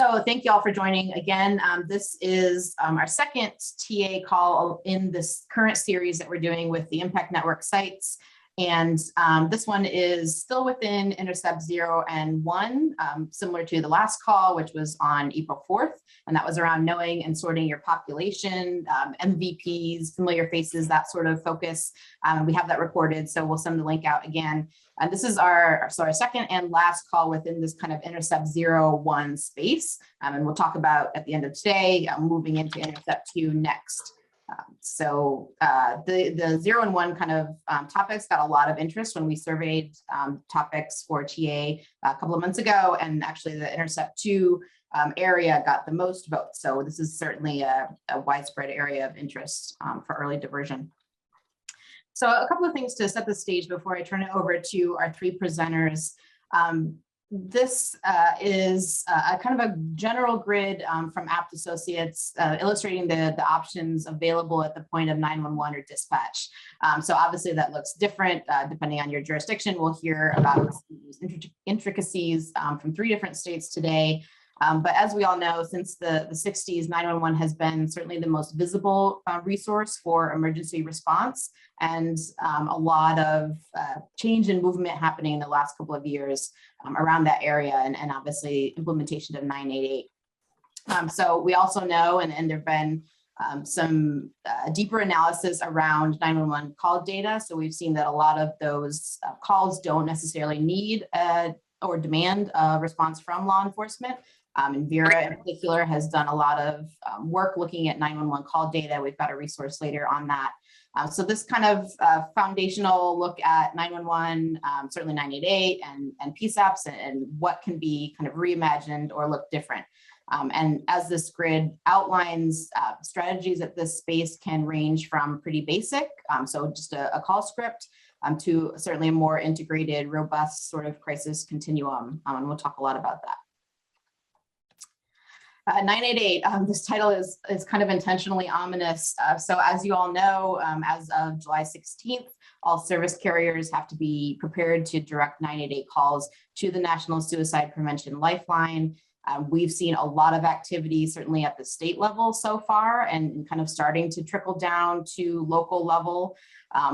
So thank you all for joining again. This is our second TA call in this current series that we're doing with the Impact Network sites. And this one is still within Intercept 0 and 1, similar to the last call, which was on April 4th. And that was around knowing and sorting your population, MVPs, familiar faces, that sort of focus. We have that recorded, so we'll send the link out again. And this is our second and last call within this kind of Intercept 0-1 space. And we'll talk about at the end of today, moving into Intercept 2 next. The 0 and 1 kind of topics got a lot of interest when we surveyed topics for TA a couple of months ago, and actually the Intercept 2 area got the most votes. So this is certainly a widespread area of interest for early diversion. So a couple of things to set the stage before I turn it over to our three presenters. This is a kind of a general grid from Apt Associates illustrating the options available at the point of 911 or dispatch. So obviously that looks different depending on your jurisdiction. We'll hear about intricacies from 3 different states today. But as we all know, since the 60s, 911 has been certainly the most visible resource for emergency response, and a lot of change and movement happening in the last couple of years around that area, and obviously implementation of 988. So we also know, and there have been some deeper analysis around 911 call data. So we've seen that a lot of those calls don't necessarily need or demand a response from law enforcement. And Vera in particular has done a lot of work looking at 911 call data. We've got a resource later on that. So this kind of foundational look at 911, certainly 988 and PSAPs, and what can be kind of reimagined or look different. And as this grid outlines, strategies at this space can range from pretty basic, so just a call script, to certainly a more integrated, robust sort of crisis continuum. And we'll talk a lot about that. 988, this title is kind of intentionally ominous. So as you all know, as of July 16th, all service carriers have to be prepared to direct 988 calls to the National Suicide Prevention Lifeline. We've seen a lot of activity, certainly at the state level so far, and kind of starting to trickle down to local level.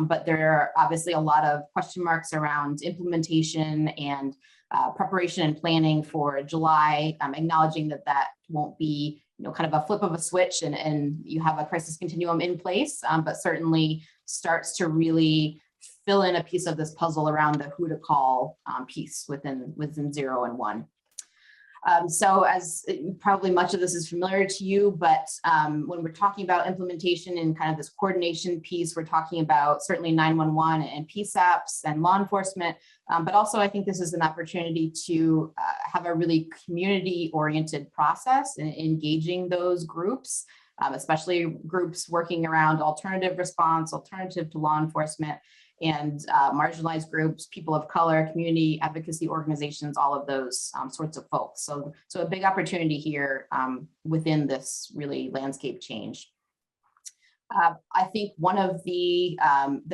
But there are obviously a lot of question marks around implementation and preparation and planning for July, acknowledging that won't be, kind of a flip of a switch and you have a crisis continuum in place, but certainly starts to really fill in a piece of this puzzle around the who to call piece within 0 and 1. So as probably much of this is familiar to you, but when we're talking about implementation and kind of this coordination piece, we're talking about certainly 911 and PSAPs and law enforcement, but also I think this is an opportunity to have a really community-oriented process in engaging those groups, especially groups working around alternative response, alternative to law enforcement, and marginalized groups, people of color, community advocacy organizations, all of those sorts of folks. So a big opportunity here within this really landscape change. I think one of the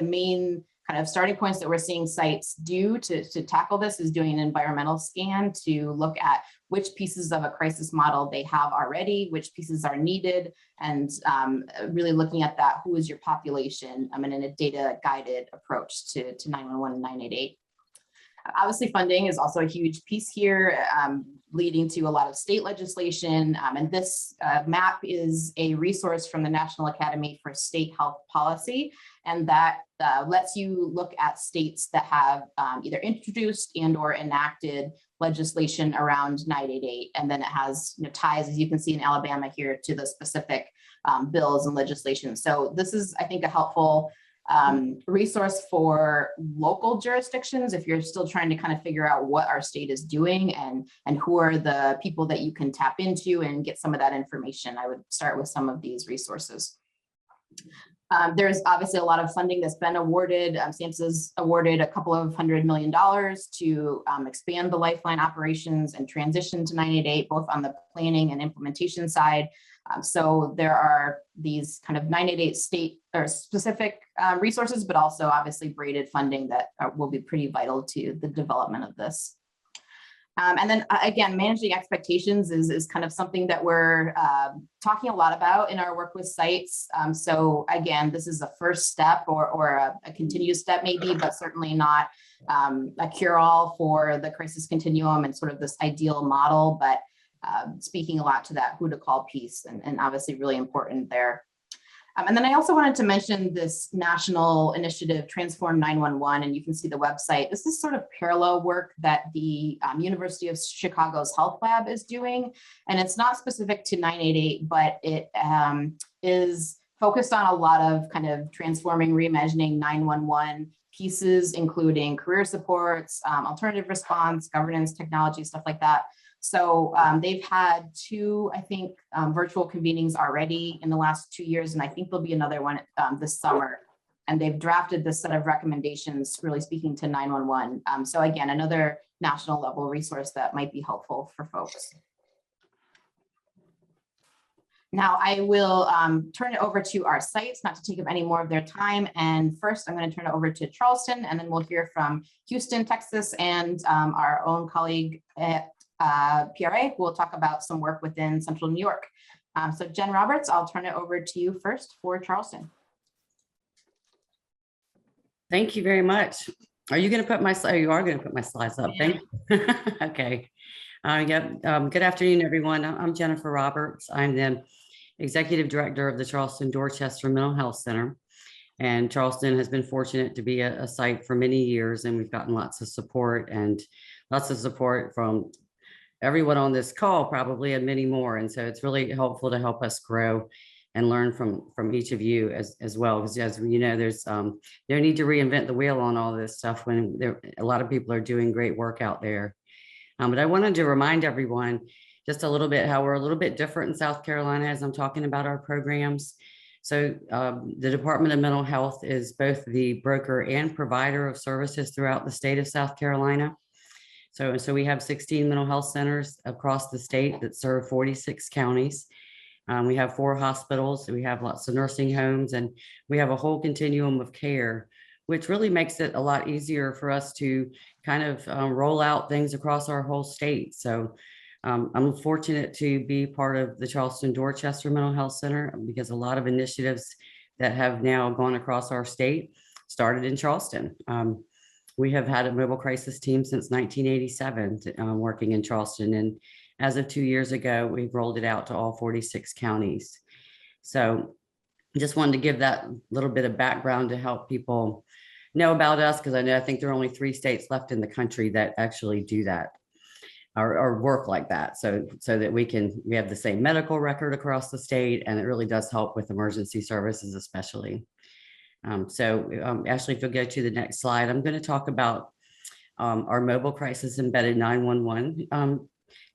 main kind of starting points that we're seeing sites do to tackle this is doing an environmental scan to look at which pieces of a crisis model they have already, which pieces are needed, and really looking at that, who is your population, and in a data guided approach to 911 and 988. Obviously, funding is also a huge piece here, leading to a lot of state legislation. And this map is a resource from the National Academy for State Health Policy. And that lets you look at states that have either introduced and or enacted legislation around 988. And then it has ties, as you can see in Alabama here, to the specific bills and legislation. So this is, I think, a helpful resource for local jurisdictions if you're still trying to kind of figure out what our state is doing and who are the people that you can tap into and get some of that information. I would start with some of these resources. There's obviously a lot of funding that's been awarded. SAMHSA's awarded a couple of $100 million to expand the Lifeline operations and transition to 988, both on the planning and implementation side. So there are these kind of 988 state or specific resources, but also obviously braided funding that will be pretty vital to the development of this. And then again, managing expectations is kind of something that we're talking a lot about in our work with sites. So again, this is a first step or a continuous step maybe, but certainly not a cure-all for the crisis continuum and sort of this ideal model, but speaking a lot to that who to call piece and obviously really important there. And then I also wanted to mention this national initiative, Transform 911, and you can see the website. This is sort of parallel work that the University of Chicago's Health Lab is doing. And it's not specific to 988, but it is focused on a lot of kind of transforming, reimagining 911 pieces, including career supports, alternative response, governance, technology, stuff like that. So they've had 2, I think, virtual convenings already in the last 2 years, and I think there'll be another one this summer. And they've drafted this set of recommendations really speaking to 911. So again, another national level resource that might be helpful for folks. Now I will turn it over to our sites, not to take up any more of their time. And first, I'm going to turn it over to Charleston, and then we'll hear from Houston, Texas, and our own colleague at PRA, who will talk about some work within Central New York. So Jen Roberts, I'll turn it over to you first for Charleston. Thank you very much. Are you going to put my slides? You are going to put my slides up. Thank you. Okay. Good afternoon, everyone. I'm Jennifer Roberts. I'm the Executive Director of the Charleston Dorchester Mental Health Center. And Charleston has been fortunate to be a site for many years, and we've gotten lots of support from everyone on this call probably, and many more. And so it's really helpful to help us grow and learn from each of you as well. Because as you know, there's no need to reinvent the wheel on all this stuff when a lot of people are doing great work out there. But I wanted to remind everyone just a little bit how we're a little bit different in South Carolina as I'm talking about our programs. So the Department of Mental Health is both the broker and provider of services throughout the state of South Carolina. So we have 16 mental health centers across the state that serve 46 counties. We have 4 hospitals, we have lots of nursing homes, and we have a whole continuum of care, which really makes it a lot easier for us to kind of roll out things across our whole state. So I'm fortunate to be part of the Charleston Dorchester Mental Health Center because a lot of initiatives that have now gone across our state started in Charleston. We have had a mobile crisis team since 1987 working in Charleston. And as of 2 years ago, we've rolled it out to all 46 counties. So just wanted to give that little bit of background to help people know about us, because I think there are only 3 states left in the country that actually do that or work like that. So that we have the same medical record across the state, and it really does help with emergency services, especially. Ashley, if you'll go to the next slide, I'm going to talk about our mobile crisis embedded 911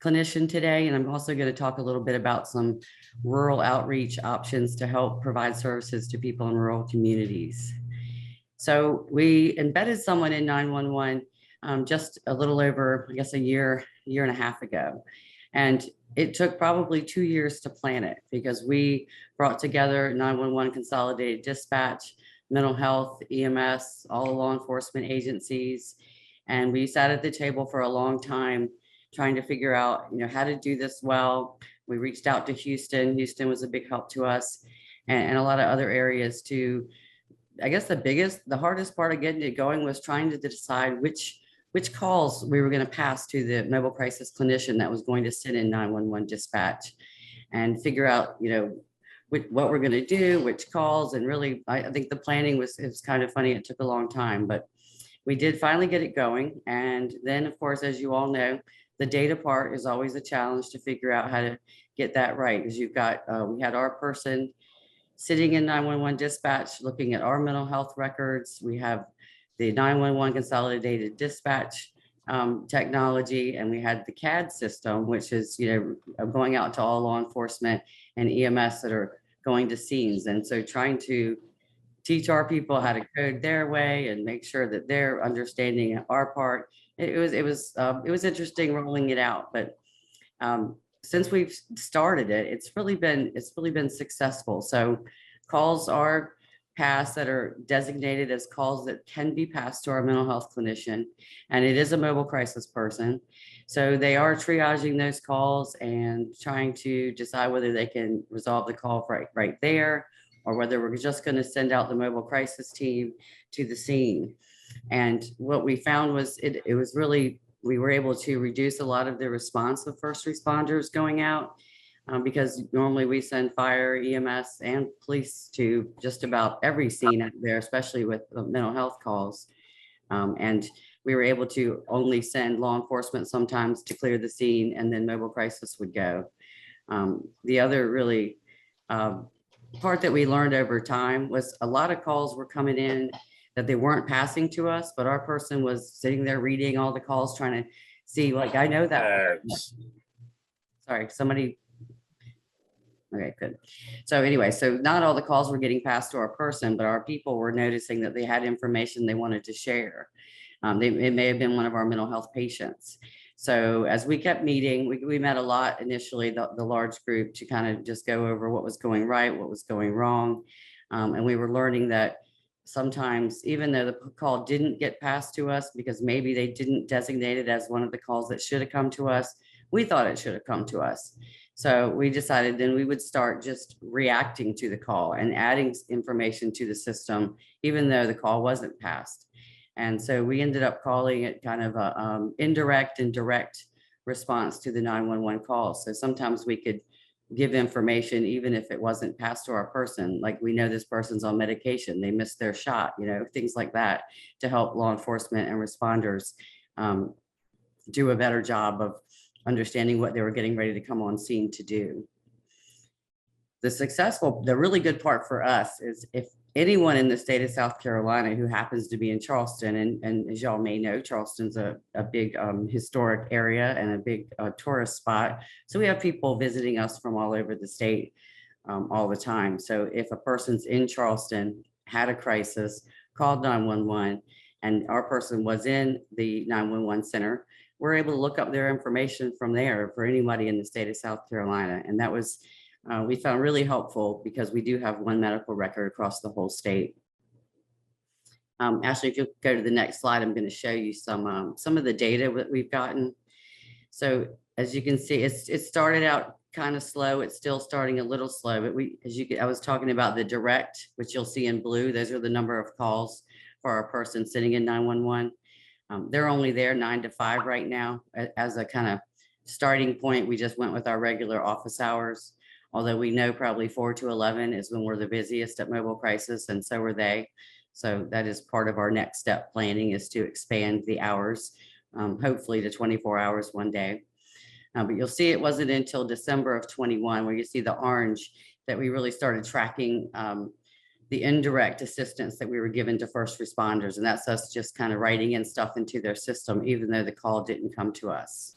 clinician today. And I'm also going to talk a little bit about some rural outreach options to help provide services to people in rural communities. So we embedded someone in 911 just a little over, I guess, a year and a half ago. And it took probably 2 years to plan it, because we brought together 911 consolidated dispatch, mental health, EMS, all the law enforcement agencies. And we sat at the table for a long time trying to figure out, how to do this well. We reached out to Houston. Houston was a big help to us, and a lot of other areas too. I guess the hardest part of getting it going was trying to decide which calls we were going to pass to the mobile crisis clinician that was going to sit in 911 dispatch, and figure out, what we're going to do, which calls. And really, I think the planning was kind of funny. It took a long time, but we did finally get it going. And then, of course, as you all know, the data part is always a challenge to figure out how to get that right. Because you've got, we had our person sitting in 911 dispatch, looking at our mental health records. We have the 911 consolidated dispatch technology, and we had the CAD system, which is, going out to all law enforcement and EMS that are going to scenes. And so trying to teach our people how to code their way and make sure that they're understanding our part. It was interesting rolling it out, but since we've started it, it's really been successful. So calls are passed that are designated as calls that can be passed to our mental health clinician, and it is a mobile crisis person. So they are triaging those calls and trying to decide whether they can resolve the call right there, or whether we're just going to send out the mobile crisis team to the scene. And what we found was it was really, we were able to reduce a lot of the response of first responders going out, because normally we send fire, EMS, and police to just about every scene out there, especially with mental health calls. And we were able to only send law enforcement sometimes to clear the scene, and then mobile crisis would go. The other really part that we learned over time was a lot of calls were coming in that they weren't passing to us, but our person was sitting there reading all the calls, trying to see, like, I know that. Sorry, somebody. Okay, good. So anyway, so not all the calls were getting passed to our person, but our people were noticing that they had information they wanted to share. It may have been one of our mental health patients. So as we kept meeting, we met a lot initially, the large group, to kind of just go over what was going right, what was going wrong. And we were learning that sometimes, even though the call didn't get passed to us because maybe they didn't designate it as one of the calls that should have come to us, we thought it should have come to us. So we decided then we would start just reacting to the call and adding information to the system, even though the call wasn't passed. And so we ended up calling it kind of a indirect and direct response to the 911 calls. So sometimes we could give information even if it wasn't passed to our person, like, we know this person's on medication, they missed their shot, things like that, to help law enforcement and responders do a better job of understanding what they were getting ready to come on scene to do. The really good part for us is if anyone in the state of South Carolina who happens to be in Charleston, and as y'all may know, Charleston's a big historic area and a big tourist spot. So we have people visiting us from all over the state all the time. So if a person's in Charleston, had a crisis, called 911, and our person was in the 911 center, we're able to look up their information from there for anybody in the state of South Carolina. And that was, we found really helpful, because we do have one medical record across the whole state. Ashley, if you'll go to the next slide, I'm going to show you some of the data that we've gotten. So as you can see, it started out kind of slow. It's still starting a little slow, but I was talking about the direct, which you'll see in blue. Those are the number of calls for our person sitting in 911. They're only there 9 to 5 right now. As a kind of starting point, we just went with our regular office hours, although we know probably 4 to 11 is when we're the busiest at mobile crisis, and so are they. So that is part of our next step planning, is to expand the hours, hopefully to 24 hours one day. But you'll see it wasn't until December of 21, where you see the orange, that we really started tracking the indirect assistance that we were given to first responders. And that's us just kind of writing in stuff into their system, even though the call didn't come to us.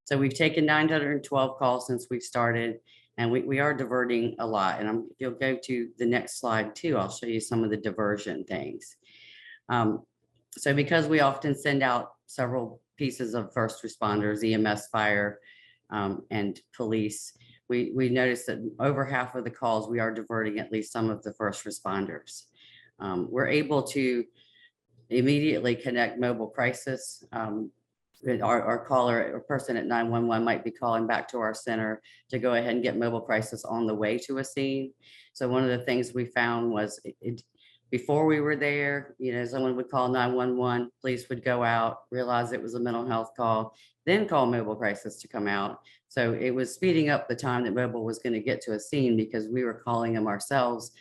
So we've taken 912 calls since we've started, and we are diverting a lot. And if you'll go to the next slide too, I'll show you some of the diversion things. So because we often send out several pieces of first responders, EMS, fire, and police, we noticed that over half of the calls, we are diverting at least some of the first responders. We're able to immediately connect mobile crisis. Our caller or person at 911 might be calling back to our center to go ahead and get mobile crisis on the way to a scene. So one of the things we found was before we were there, someone would call 911, police would go out, realize it was a mental health call, then call mobile crisis to come out. So it was speeding up the time that mobile was going to get to a scene, because we were calling them ourselves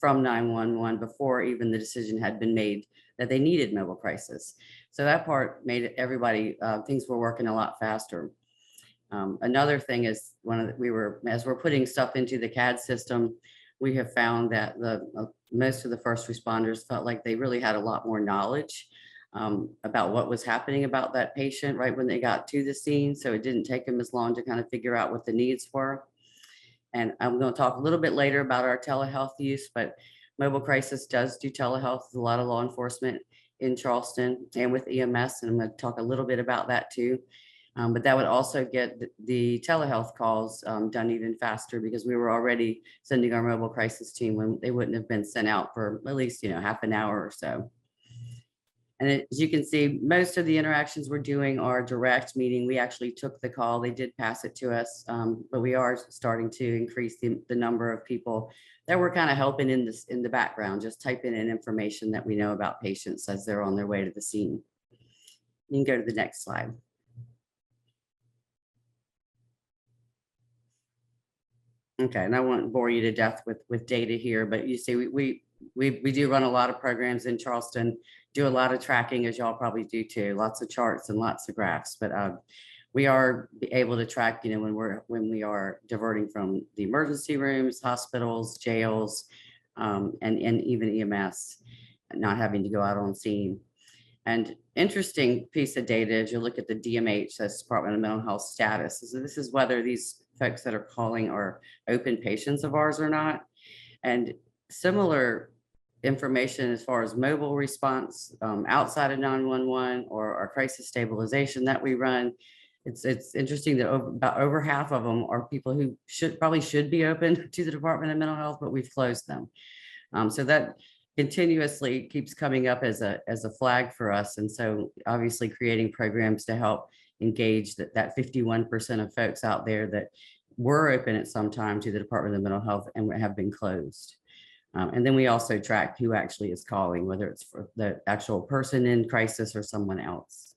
from 911 before even the decision had been made that they needed mobile crisis. So that part made everybody, things were working a lot faster. Another thing is as we're putting stuff into the CAD system, we have found that most of the first responders felt like they really had a lot more knowledge about what was happening about that patient right when they got to the scene. So it didn't take them as long to kind of figure out what the needs were. And I'm going to talk a little bit later about our telehealth use, but mobile crisis does do telehealth with a lot of law enforcement in Charleston and with EMS. And I'm going to talk a little bit about that too. But that would also get the telehealth calls done even faster, because we were already sending our mobile crisis team when they wouldn't have been sent out for at least, half an hour or so. And as you can see, most of the interactions we're doing are direct, meaning we actually took the call. They did pass it to us, but we are starting to increase the number of people that we're kind of helping in the background, just typing in information that we know about patients as they're on their way to the scene. You can go to the next slide. Okay, and I won't bore you to death with data here, but you see, we do run a lot of programs in Charleston, do a lot of tracking, as y'all probably do too, lots of charts and lots of graphs, but we are able to track, you know, when we are diverting from the emergency rooms, hospitals, jails, and even EMS, not having to go out on scene. And interesting piece of data, as you look at the DMH, that's Department of Mental Health status, so this is whether these folks that are calling are open patients of ours or not. And similar information as far as mobile response outside of 911 or our crisis stabilization that we run. It's interesting that about over half of them are people who probably should be open to the Department of Mental Health, but we've closed them. So that continuously keeps coming up as a flag for us. And so obviously creating programs to help engage that 51% of folks out there that were open at some time to the Department of Mental Health and have been closed. And then we also track who actually is calling, whether it's for the actual person in crisis or someone else.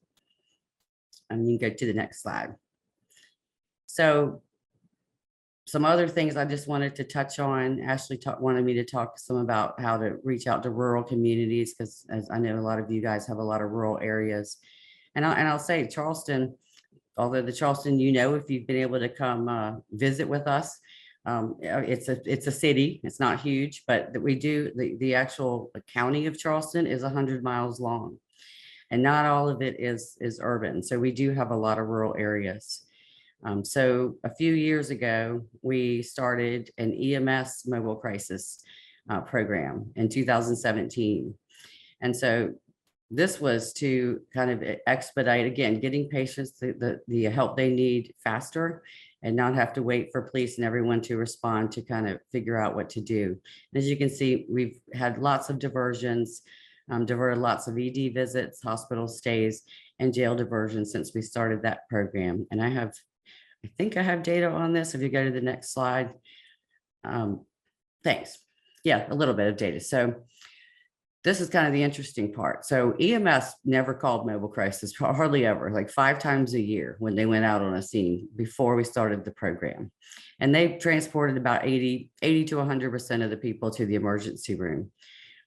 And you can go to the next slide. So some other things I just wanted to touch on. Ashley wanted me to talk some about how to reach out to rural communities, because as I know a lot of you guys have a lot of rural areas. And I'll say Charleston, although the Charleston, you know, if you've been able to come visit with us, it's a city, it's not huge, but we do, the actual county of Charleston is 100 miles long, and not all of it is urban. So we do have a lot of rural areas. So a few years ago, we started an EMS mobile crisis program in 2017. And so this was to kind of expedite, again, getting patients the help they need faster and not have to wait for police and everyone to respond to kind of figure out what to do. And as you can see, we've had lots of diversions, diverted lots of ED visits, hospital stays, and jail diversions since we started that program. And I think I have data on this. If you go to the next slide. Thanks. Yeah, a little bit of data. So this is kind of the interesting part. So EMS never called mobile crisis, hardly ever, like 5 times a year when they went out on a scene before we started the program. And they transported about 80 to 100% of the people to the emergency room.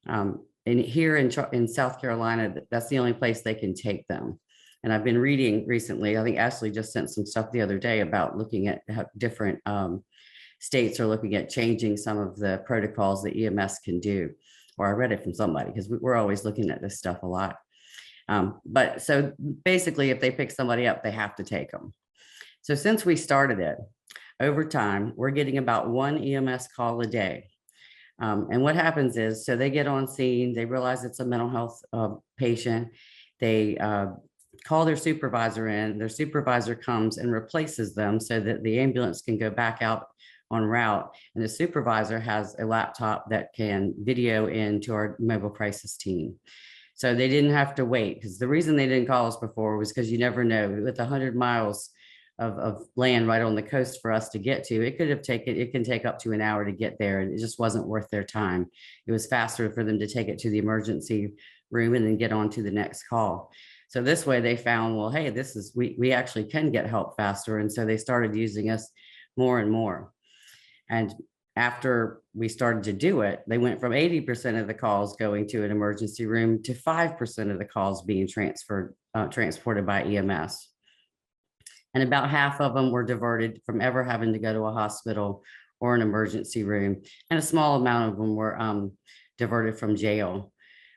And here in South Carolina, that's the only place they can take them. And I've been reading recently, I think Ashley just sent some stuff the other day about looking at how different states are looking at changing some of the protocols that EMS can do. Or I read it from somebody, because we're always looking at this stuff a lot. But so basically, if they pick somebody up, they have to take them. So since we started it, over time, we're getting about 1 EMS call a day. And what happens is, so they get on scene, they realize it's a mental health patient, they call their supervisor in, their supervisor comes and replaces them so that the ambulance can go back out on route, and the supervisor has a laptop that can video into our mobile crisis team. So they didn't have to wait, because the reason they didn't call us before was because you never know, with 100 miles of land right on the coast for us to get to, it can take up to an hour to get there, and it just wasn't worth their time. It was faster for them to take it to the emergency room and then get on to the next call. So this way they found, well, hey, we actually can get help faster. And so they started using us more and more. And after we started to do it, they went from 80% of the calls going to an emergency room to 5% of the calls being transported by EMS. And about half of them were diverted from ever having to go to a hospital or an emergency room. And a small amount of them were diverted from jail.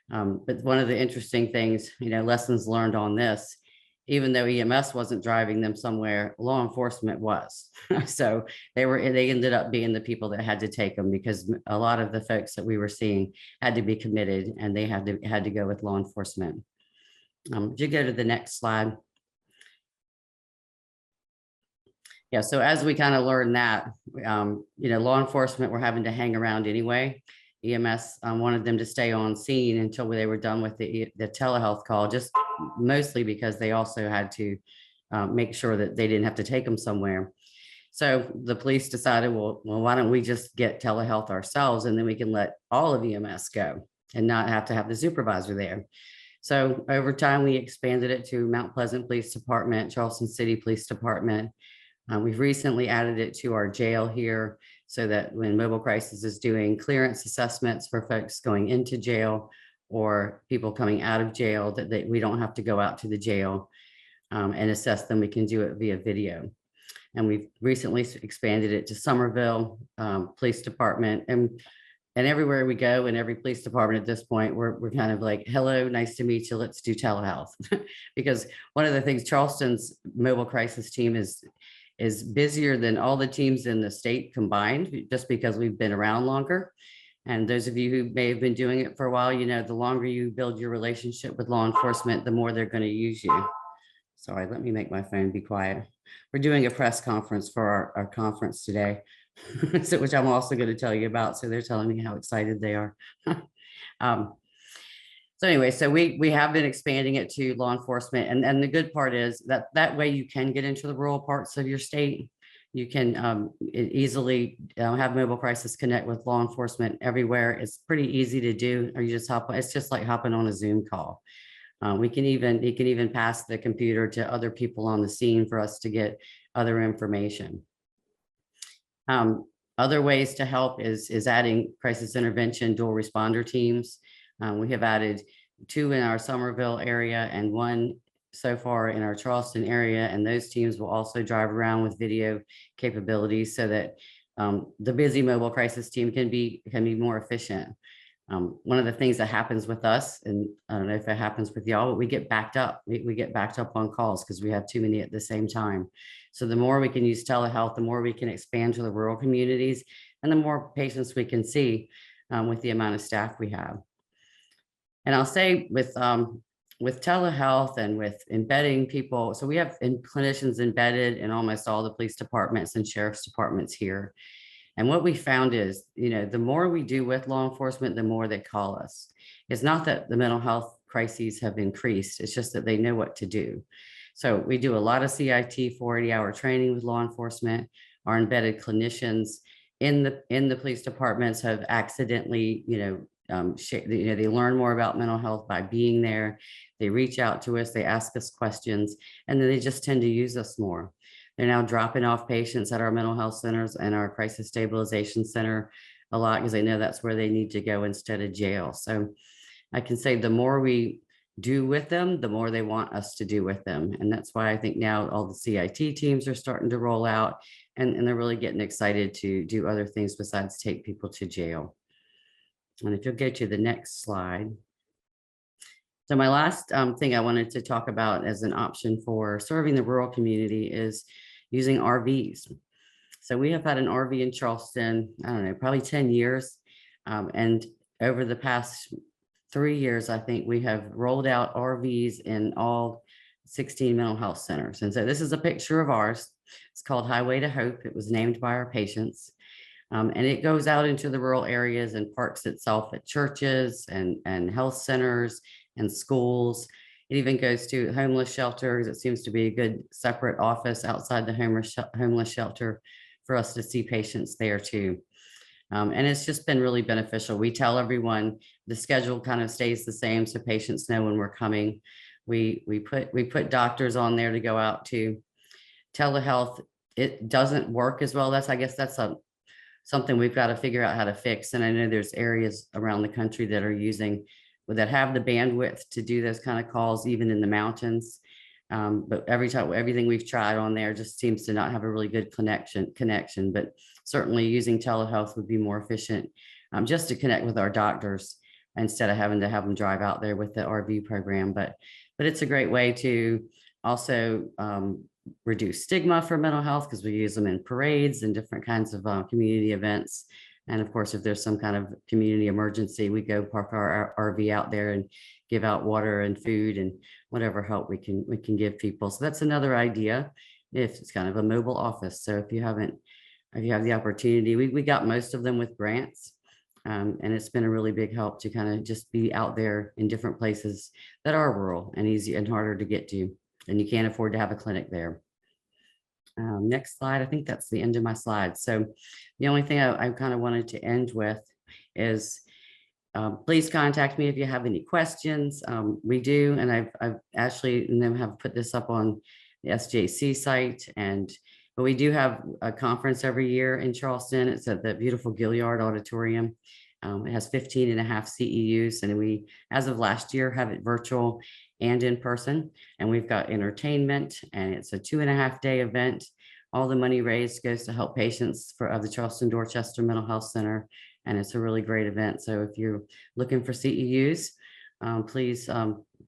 But one of the interesting things, lessons learned on this, even though EMS wasn't driving them somewhere, law enforcement was. So they ended up being the people that had to take them, because a lot of the folks that we were seeing had to be committed, and they had to go with law enforcement. Would you go to the next slide? Yeah, so as we kind of learned that, law enforcement were having to hang around anyway. EMS wanted them to stay on scene until they were done with the telehealth call, just mostly because they also had to make sure that they didn't have to take them somewhere. So the police decided, well, why don't we just get telehealth ourselves, and then we can let all of EMS go and not have to have the supervisor there. So over time, we expanded it to Mount Pleasant Police Department, Charleston City Police Department. We've recently added it to our jail here so that when Mobile Crisis is doing clearance assessments for folks going into jail or people coming out of jail, that we don't have to go out to the jail and assess them. We can do it via video. And we've recently expanded it to Somerville Police Department, and everywhere we go in every police department at this point, we're kind of like, hello, nice to meet you. Let's do telehealth. Because one of the things, Charleston's mobile crisis team is busier than all the teams in the state combined, just because we've been around longer. And those of you who may have been doing it for a while, you know, the longer you build your relationship with law enforcement, the more they're going to use you. Sorry, let me make my phone be quiet. We're doing a press conference for our conference today, so, which I'm also going to tell you about. So they're telling me how excited they are. So anyway, so we have been expanding it to law enforcement. And the good part is that way you can get into the rural parts of your state. You can easily have Mobile Crisis connect with law enforcement everywhere. It's pretty easy to do, or you just it's just like hopping on a Zoom call. He can even pass the computer to other people on the scene for us to get other information. Other ways to help is adding crisis intervention dual responder teams. We have added 2 in our Somerville area and 1 so far in our Charleston area, and those teams will also drive around with video capabilities so that the busy mobile crisis team can be more efficient. One of the things that happens with us, and I don't know if it happens with y'all, but we get backed up. We get backed up on calls because we have too many at the same time. So the more we can use telehealth, the more we can expand to the rural communities, and the more patients we can see with the amount of staff we have. And I'll say with telehealth and with embedding people, so we have clinicians embedded in almost all the police departments and sheriff's departments here. And what we found is, you know, the more we do with law enforcement, the more they call us. It's not that the mental health crises have increased, it's just that they know what to do. So we do a lot of CIT 40-hour training with law enforcement. Our embedded clinicians in the police departments have accidentally, they learn more about mental health by being there. They reach out to us, they ask us questions, and then they just tend to use us more. They're now dropping off patients at our mental health centers and our crisis stabilization center a lot because they know that's where they need to go instead of jail. So I can say the more we do with them, the more they want us to do with them. And that's why I think now all the CIT teams are starting to roll out, and they're really getting excited to do other things besides take people to jail. And if you'll go to the next slide. So my last thing I wanted to talk about as an option for serving the rural community is using RVs. So we have had an RV in Charleston, I don't know, probably 10 years. And over the past 3 years, I think we have rolled out RVs in all 16 mental health centers. And so this is a picture of ours. It's called Highway to Hope. It was named by our patients. And it goes out into the rural areas and parks itself at churches and health centers and schools. It even goes to homeless shelters. It seems to be a good separate office outside the homeless shelter for us to see patients there too. And it's just been really beneficial. We tell everyone the schedule kind of stays the same so patients know when we're coming. We put doctors on there to go out to. Telehealth, it doesn't work as well. I guess that's something we've got to figure out how to fix. And I know there's areas around the country that that have the bandwidth to do those kind of calls, even in the mountains. But everything we've tried on there just seems to not have a really good connection. But certainly using telehealth would be more efficient just to connect with our doctors instead of having to have them drive out there with the RV program. But it's a great way to also reduce stigma for mental health because we use them in parades and different kinds of community events. And of course, if there's some kind of community emergency, we go park our RV out there and give out water and food and whatever help we can give people. So that's another idea. If it's kind of a mobile office. So if you have the opportunity, we got most of them with grants. And it's been a really big help to kind of just be out there in different places that are rural and easy and harder to get to, and you can't afford to have a clinic there. Next slide. I think that's the end of my slide. So the only thing I kind of wanted to end with is please contact me if you have any questions. We do, and I've Ashley and them have put this up on the SJC site, but we do have a conference every year in Charleston. It's at the beautiful Gilliard Auditorium. It has 15 and a half CEUs, and we, as of last year, have it virtual and in person. And we've got entertainment, and it's a 2.5-day event. All the money raised goes to help patients of the Charleston Dorchester Mental Health Center. And it's a really great event. So if you're looking for CEUs, please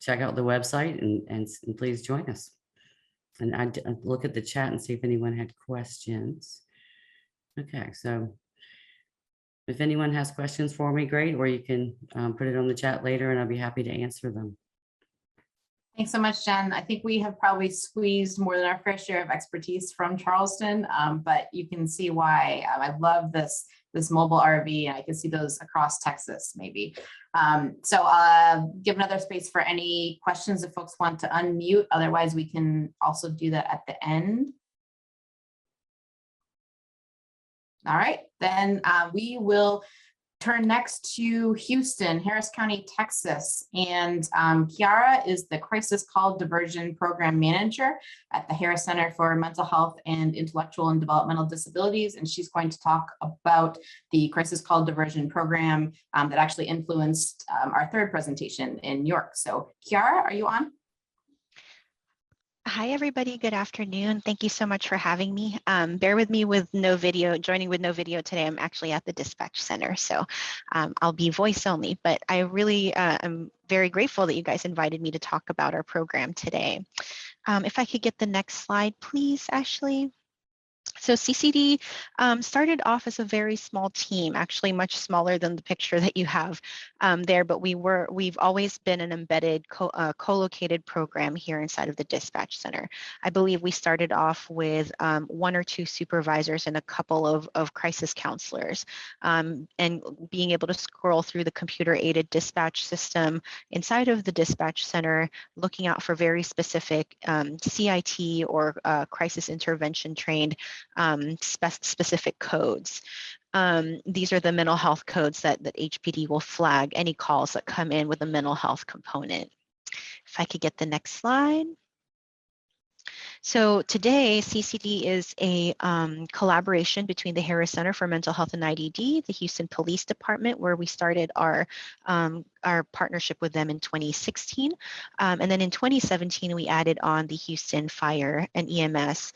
check out the website and please join us. And I'd look at the chat and see if anyone had questions. Okay, so if anyone has questions for me, great, or you can put it on the chat later and I'll be happy to answer them. Thanks so much, Jen. I think we have probably squeezed more than our fair share of expertise from Charleston, but you can see why I love this mobile RV, and I can see those across Texas maybe. So give another space for any questions if folks want to unmute. Otherwise, we can also do that at the end. All right, then we will turn next to Houston, Harris County, Texas. And Kiara is the Crisis Call Diversion Program Manager at the Harris Center for Mental Health and Intellectual and Developmental Disabilities. And she's going to talk about the Crisis Call Diversion Program that actually influenced our third presentation in New York. So Kiara, are you on? Hi, everybody. Good afternoon. Thank you so much for having me. Bear with me with no video, joining with no video today. I'm actually at the dispatch center, so I'll be voice only, but I really am very grateful that you guys invited me to talk about our program today. If I could get the next slide, please, Ashley. So CCD started off as a very small team, actually much smaller than the picture that you have there, but we've always been an embedded co-located program here inside of the dispatch center. I believe we started off with 1 or 2 supervisors and a couple of crisis counselors, and being able to scroll through the computer-aided dispatch system inside of the dispatch center, looking out for very specific CIT or crisis intervention trained specific codes. These are the mental health codes that HPD will flag any calls that come in with a mental health component. If I could get the next slide. So today, CCD is a collaboration between the Harris Center for Mental Health and IDD, the Houston Police Department, where we started our partnership with them in 2016. And then in 2017, we added on the Houston Fire and EMS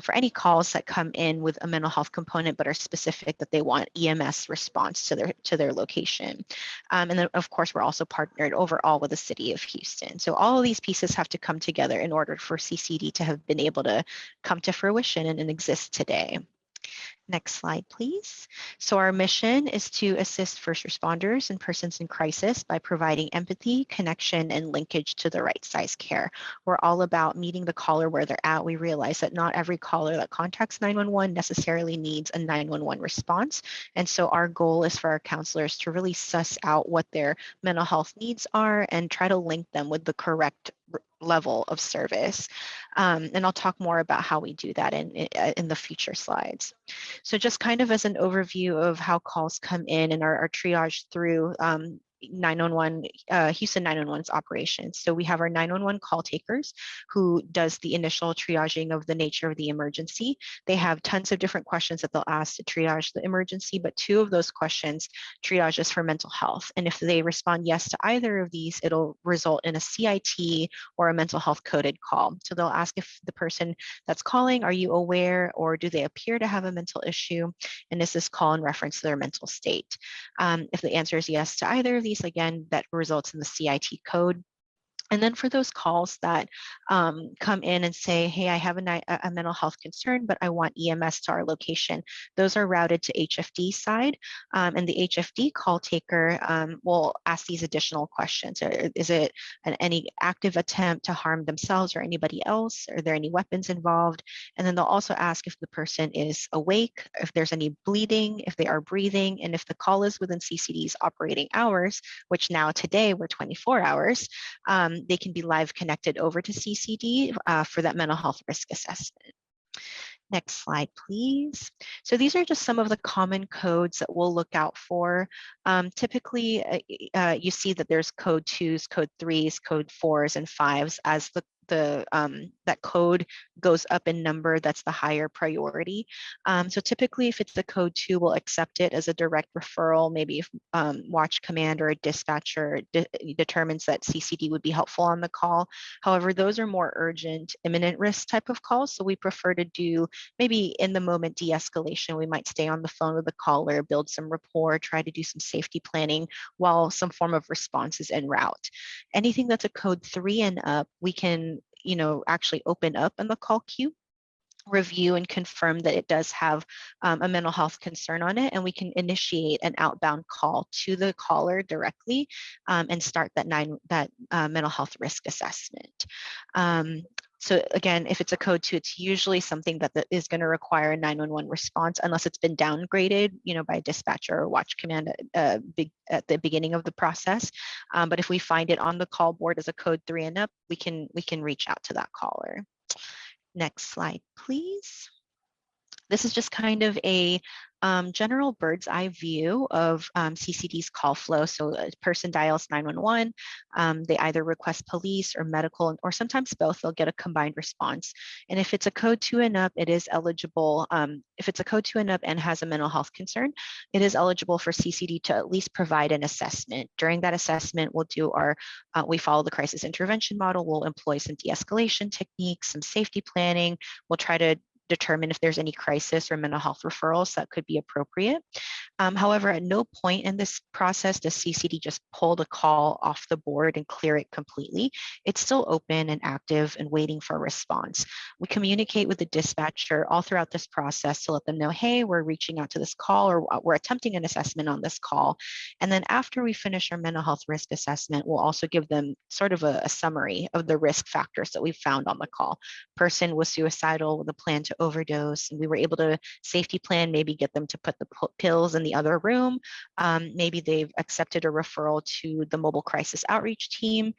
for any calls that come in with a mental health component but are specific that they want EMS response to their location. And then, of course, we're also partnered overall with the city of Houston. So all of these pieces have to come together in order for CCD to have been able to come to fruition and exist today. Next slide, please. So our mission is to assist first responders and persons in crisis by providing empathy, connection, and linkage to the right size care. We're all about meeting the caller where they're at. We realize that not every caller that contacts 911 necessarily needs a 911 response. And so our goal is for our counselors to really suss out what their mental health needs are and try to link them with the correct level of service. And I'll talk more about how we do that in the future slides. So just kind of as an overview of how calls come in and are triaged through 911, Houston 911's operations. So we have our 911 call takers who does the initial triaging of the nature of the emergency. They have tons of different questions that they'll ask to triage the emergency, but 2 of those questions triages for mental health. And if they respond yes to either of these, it'll result in a CIT or a mental health coded call. So they'll ask if the person that's calling, are you aware or do they appear to have a mental issue? And is this call in reference to their mental state? If the answer is yes to either of these, again, that results in the CIT code. And then for those calls that come in and say, hey, I have a mental health concern, but I want EMS to our location, those are routed to HFD side. And the HFD call taker will ask these additional questions. Is it any active attempt to harm themselves or anybody else? Are there any weapons involved? And then they'll also ask if the person is awake, if there's any bleeding, if they are breathing, and if the call is within CCD's operating hours, which now today we're 24 hours, they can be live connected over to CCD for that mental health risk assessment. Next slide, please. So these are just some of the common codes that we'll look out for. Typically, you see that there's code 2s, code 3s, code 4s, and 5s. As that code goes up in number, that's the higher priority. So typically, if it's the code 2, we'll accept it as a direct referral. Maybe if watch command or a dispatcher determines that CCD would be helpful on the call. However, those are more urgent, imminent risk type of calls. So we prefer to do maybe in the moment de-escalation. We might stay on the phone with the caller, build some rapport, try to do some safety planning while some form of response is en route. Anything that's a code 3 and up, we can actually open up in the call queue, review and confirm that it does have a mental health concern on it, and we can initiate an outbound call to the caller directly and start that mental health risk assessment. So again, if it's a code 2, it's usually something that is going to require a 911 response unless it's been downgraded, by a dispatcher or watch command at the beginning of the process. But if we find it on the call board as a code 3 and up, we can reach out to that caller. Next slide, please. This is just kind of a general bird's eye view of CCD's call flow. So a person dials 911, they either request police or medical, or sometimes both. They'll get a combined response. And if it's a code 2 and up, it is eligible. If it's a code 2 and up and has a mental health concern, it is eligible for CCD to at least provide an assessment. During that assessment, we'll do we follow the crisis intervention model. We'll employ some de-escalation techniques, some safety planning. We'll try to determine if there's any crisis or mental health referrals that could be appropriate. However, at no point in this process does CCD just pull the call off the board and clear it completely. It's still open and active and waiting for a response. We communicate with the dispatcher all throughout this process to let them know, hey, we're reaching out to this call, or we're attempting an assessment on this call. And then after we finish our mental health risk assessment, we'll also give them sort of a summary of the risk factors that we've found on the call. Person was suicidal with a plan to overdose, and we were able to safety plan, maybe get them to put the pills in the other room. Maybe they've accepted a referral to the mobile crisis outreach team,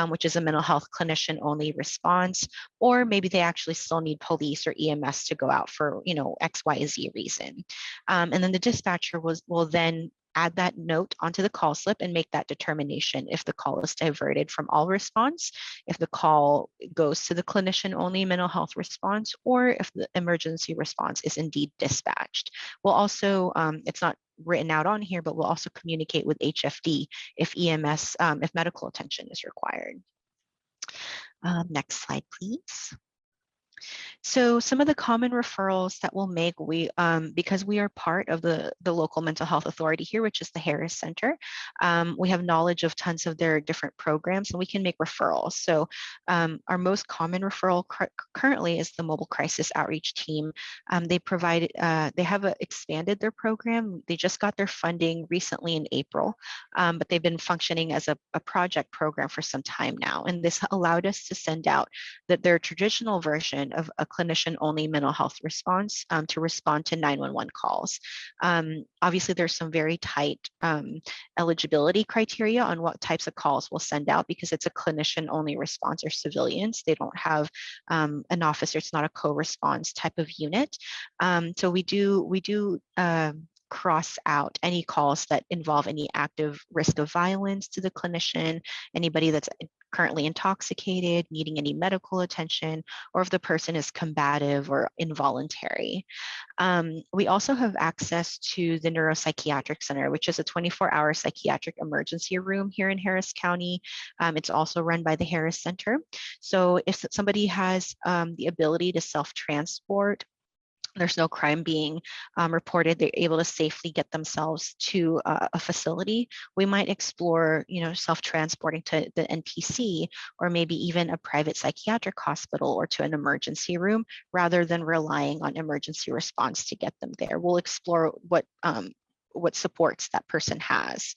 which is a mental health clinician only response, or maybe they actually still need police or EMS to go out for XYZ reason. And then the dispatcher will then add that note onto the call slip and make that determination if the call is diverted from all response, if the call goes to the clinician only mental health response, or if the emergency response is indeed dispatched. We'll also, it's not written out on here, but we'll also communicate with HFD if EMS, if medical attention is required. Next slide, please. So some of the common referrals that we'll make, because we are part of the local mental health authority here, which is the Harris Center, we have knowledge of tons of their different programs, and we can make referrals. So our most common referral currently is the mobile crisis outreach team. They have expanded their program. They just got their funding recently in April, but they've been functioning as a project program for some time now. And this allowed us to send out their traditional version of a clinician-only mental health response to respond to 911 calls. Obviously, there's some very tight eligibility criteria on what types of calls we'll send out because it's a clinician-only response or civilians. They don't have an officer. It's not a co-response type of unit. So we do cross out any calls that involve any active risk of violence to the clinician, anybody that's currently intoxicated, needing any medical attention, or if the person is combative or involuntary. We also have access to the Neuropsychiatric Center, which is a 24-hour psychiatric emergency room here in Harris County. It's also run by the Harris Center. So if somebody has the ability to self-transport, there's no crime being reported, they're able to safely get themselves to a facility, we might explore, self-transporting to the NPC, or maybe even a private psychiatric hospital or to an emergency room, rather than relying on emergency response to get them there. We'll explore what supports that person has.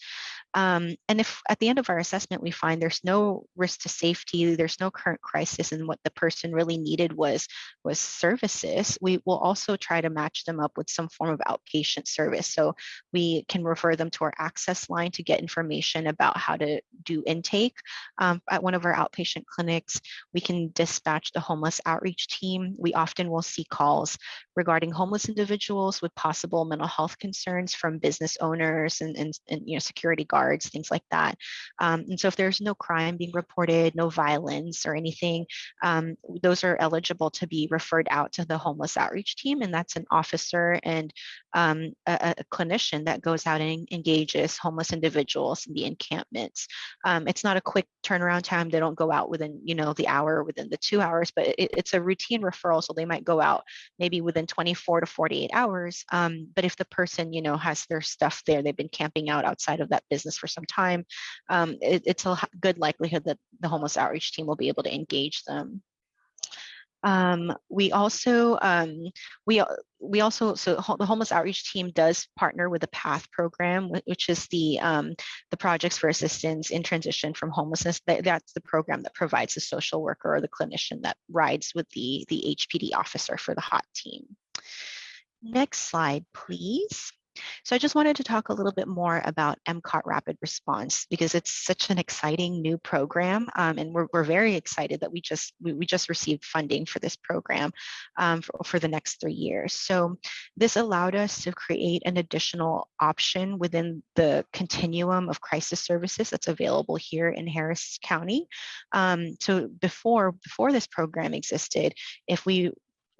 And if at the end of our assessment we find there's no risk to safety, there's no current crisis, and what the person really needed was services, we will also try to match them up with some form of outpatient service. So we can refer them to our access line to get information about how to do intake. At one of our outpatient clinics, we can dispatch the homeless outreach team. We often will see calls regarding homeless individuals with possible mental health concerns from business owners and security guards, things like that. And so if there's no crime being reported, no violence or anything, those are eligible to be referred out to the homeless outreach team. And that's an officer and a clinician that goes out and engages homeless individuals in the encampments. It's not a quick turnaround time. They don't go out within, the hour, within the 2 hours, but it's a routine referral. So they might go out maybe within 24 to 48 hours. But if the person, has their stuff there, they've been camping out outside of that business for some time, it's a good likelihood that the homeless outreach team will be able to engage them. We also, so the homeless outreach team does partner with the PATH program, which is the projects for assistance in transition from homelessness. That's the program that provides the social worker or the clinician that rides with the HPD officer for the HOT team. Next slide, please. So I just wanted to talk a little bit more about MCOT Rapid Response, because it's such an exciting new program, and we're very excited that we just received funding for this program for the next 3 years. So this allowed us to create an additional option within the continuum of crisis services that's available here in Harris County. So before this program existed, if we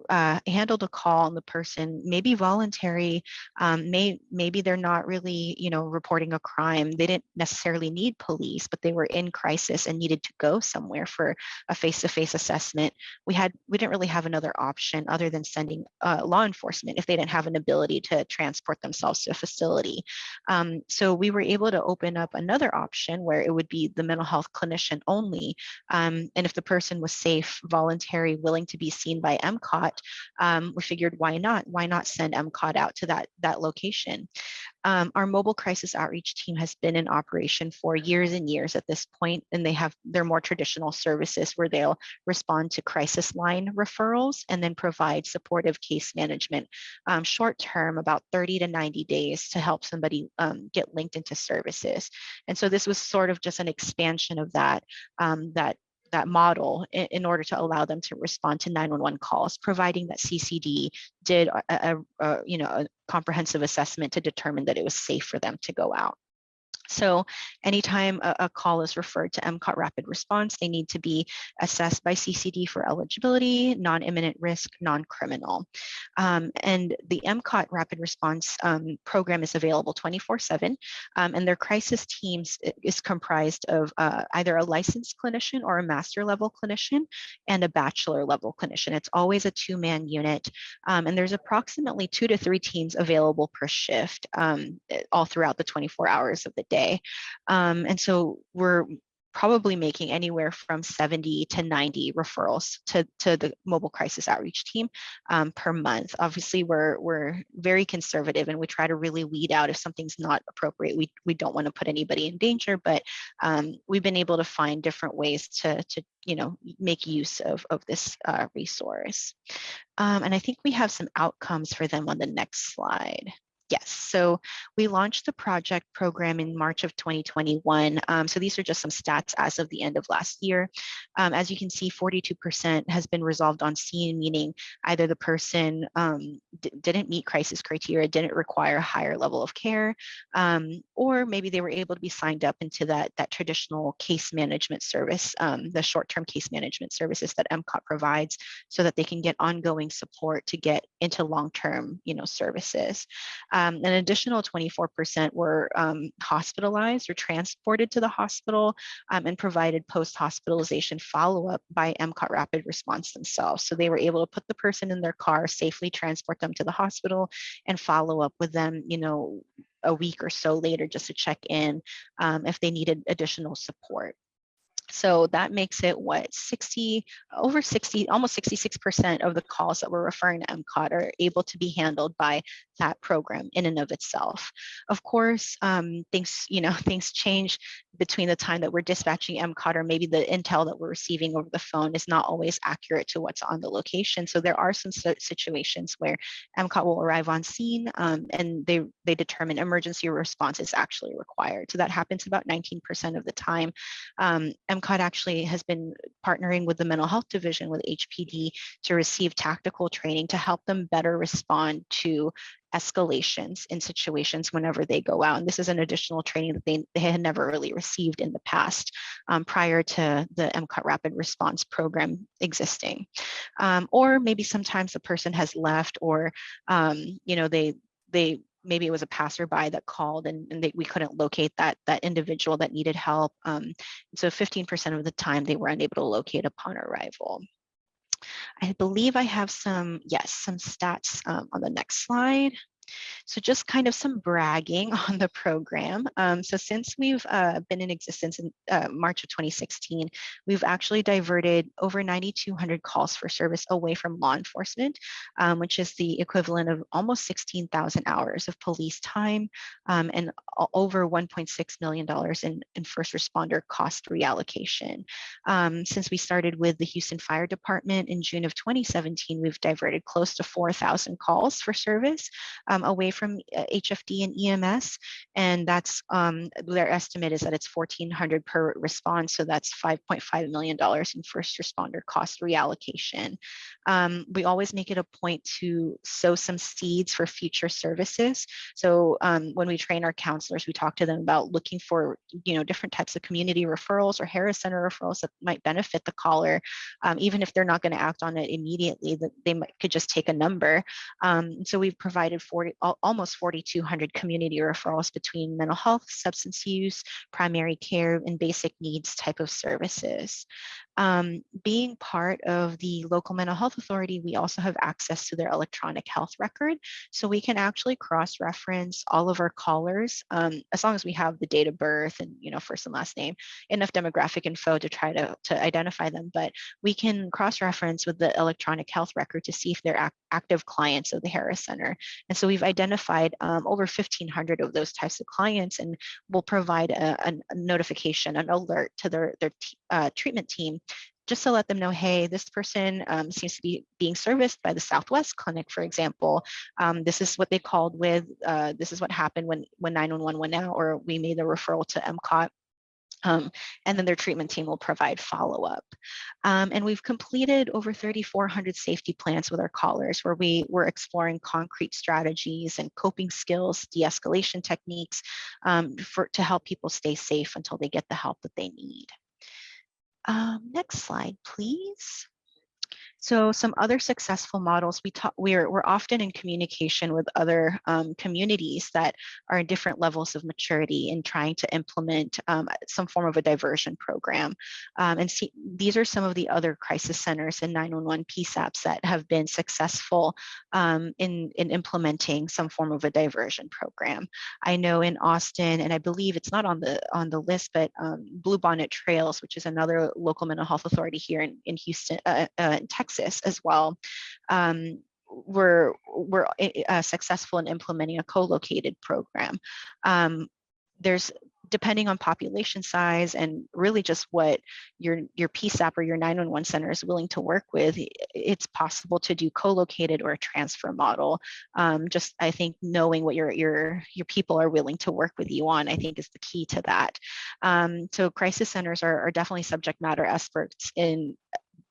handled a call and the person may be voluntary, maybe they're not really, reporting a crime. They didn't necessarily need police, but they were in crisis and needed to go somewhere for a face-to-face assessment. We didn't really have another option other than sending law enforcement if they didn't have an ability to transport themselves to a facility. So we were able to open up another option where it would be the mental health clinician only. And if the person was safe, voluntary, willing to be seen by MCOT, we figured, why not send MCOT out to that location. Our mobile crisis outreach team has been in operation for years and years at this point, and they have their more traditional services where they'll respond to crisis line referrals and then provide supportive case management short term, about 30 to 90 days, to help somebody get linked into services. And so this was sort of just an expansion of that model in order to allow them to respond to 911 calls, providing that CCD did a comprehensive assessment to determine that it was safe for them to go out. So anytime a call is referred to MCOT Rapid Response, they need to be assessed by CCD for eligibility, non-imminent risk, non-criminal. And the MCOT Rapid Response program is available 24/7, and their crisis teams is comprised of either a licensed clinician or a master level clinician and a bachelor level clinician. It's always a 2-man unit, and there's approximately 2 to 3 teams available per shift all throughout the 24 hours of the day. And so we're probably making anywhere from 70 to 90 referrals to the mobile crisis outreach team per month. Obviously, we're very conservative and we try to really weed out if something's not appropriate. We don't want to put anybody in danger, but we've been able to find different ways to make use of this resource. And I think we have some outcomes for them on the next slide. Yes, so we launched the project program in March of 2021. So these are just some stats as of the end of last year. As you can see, 42% has been resolved on scene, meaning either the person didn't meet crisis criteria, didn't require a higher level of care, or maybe they were able to be signed up into that traditional case management service, the short-term case management services that MCOT provides, so that they can get ongoing support to get into long-term services. An additional 24% were hospitalized or transported to the hospital and provided post-hospitalization follow-up by MCOT Rapid Response themselves. So they were able to put the person in their car, safely transport them to the hospital, and follow up with them, a week or so later just to check in if they needed additional support. So that makes it what, 60, over 60, almost 66% of the calls that we're referring to MCOT are able to be handled by that program in and of itself. Of course, things change between the time that we're dispatching MCOT, or maybe the intel that we're receiving over the phone is not always accurate to what's on the location. So there are some situations where MCOT will arrive on scene and they determine emergency response is actually required. So that happens about 19% of the time. MCOT actually has been partnering with the mental health division with HPD to receive tactical training to help them better respond to escalations in situations whenever they go out. And this is an additional training that they had never really received in the past prior to the MCOT Rapid Response program existing. Or maybe sometimes the person has left, or they maybe it was a passerby that called and we couldn't locate that individual that needed help. So 15% of the time they were unable to locate upon arrival. I believe I have some stats on the next slide. So just kind of some bragging on the program. So since we've been in existence in March of 2016, we've actually diverted over 9,200 calls for service away from law enforcement, which is the equivalent of almost 16,000 hours of police time and over $1.6 million in first responder cost reallocation. Since we started with the Houston Fire Department in June of 2017, we've diverted close to 4,000 calls for service away from HFD and EMS, and that's their estimate is that it's $1,400 per response, so that's $5.5 million in first responder cost reallocation. We always make it a point to sow some seeds for future services. So when we train our counselors, we talk to them about looking for different types of community referrals or Harris Center referrals that might benefit the caller, even if they're not going to act on it immediately, that they could just take a number. So we've provided almost 4,200 community referrals between mental health, substance use, primary care, and basic needs type of services. Being part of the local mental health authority, we also have access to their electronic health record. So we can actually cross-reference all of our callers, as long as we have the date of birth and first and last name, enough demographic info to try to identify them. But we can cross-reference with the electronic health record to see if they're active clients of the Harris Center. And so we've identified over 1,500 of those types of clients, and we'll provide a notification, an alert to their treatment team, just to let them know, hey, this person seems to be being serviced by the Southwest Clinic, for example. This is what they called with, this is what happened when 911 went out, or we made the referral to MCOT. And then their treatment team will provide follow-up. And we've completed over 3,400 safety plans with our callers, where we were exploring concrete strategies and coping skills, de-escalation techniques to help people stay safe until they get the help that they need. Next slide, please. So some other successful models, we're often in communication with other communities that are in different levels of maturity in trying to implement some form of a diversion program. These are some of the other crisis centers and 911 PSAPs that have been successful in implementing some form of a diversion program. I know in Austin, and I believe it's not on the list, but Bluebonnet Trails, which is another local mental health authority here in Houston, in Texas as well, we're successful in implementing a co-located program. There's, depending on population size and really just what your PSAP or your 911 center is willing to work with, it's possible to do co-located or a transfer model. Just, I think, knowing what your people are willing to work with you on, I think, is the key to that. So crisis centers are definitely subject matter experts in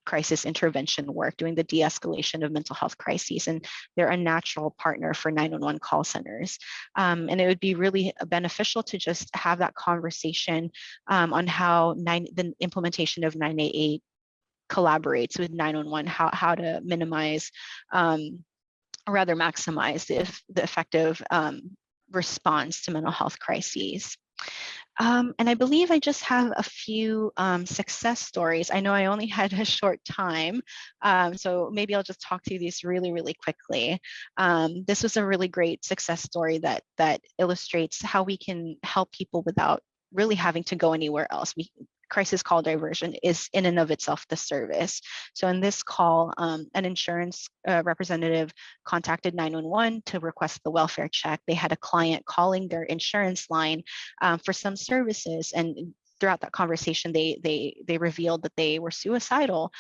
crisis intervention work, doing the de-escalation of mental health crises, and they're a natural partner for 911 call centers. And it would be really beneficial to just have that conversation on how the implementation of 988 collaborates with 911, how to minimize or rather maximize the effective response to mental health crises. And I believe I just have a few success stories. I know I only had a short time, so maybe I'll just talk through these really, really quickly. This was a really great success story that illustrates how we can help people without really having to go anywhere else. Crisis call diversion is in and of itself the service. So in this call, an insurance representative contacted 911 to request the welfare check. They had a client calling their insurance line for some services, and throughout that conversation, they revealed that they were suicidal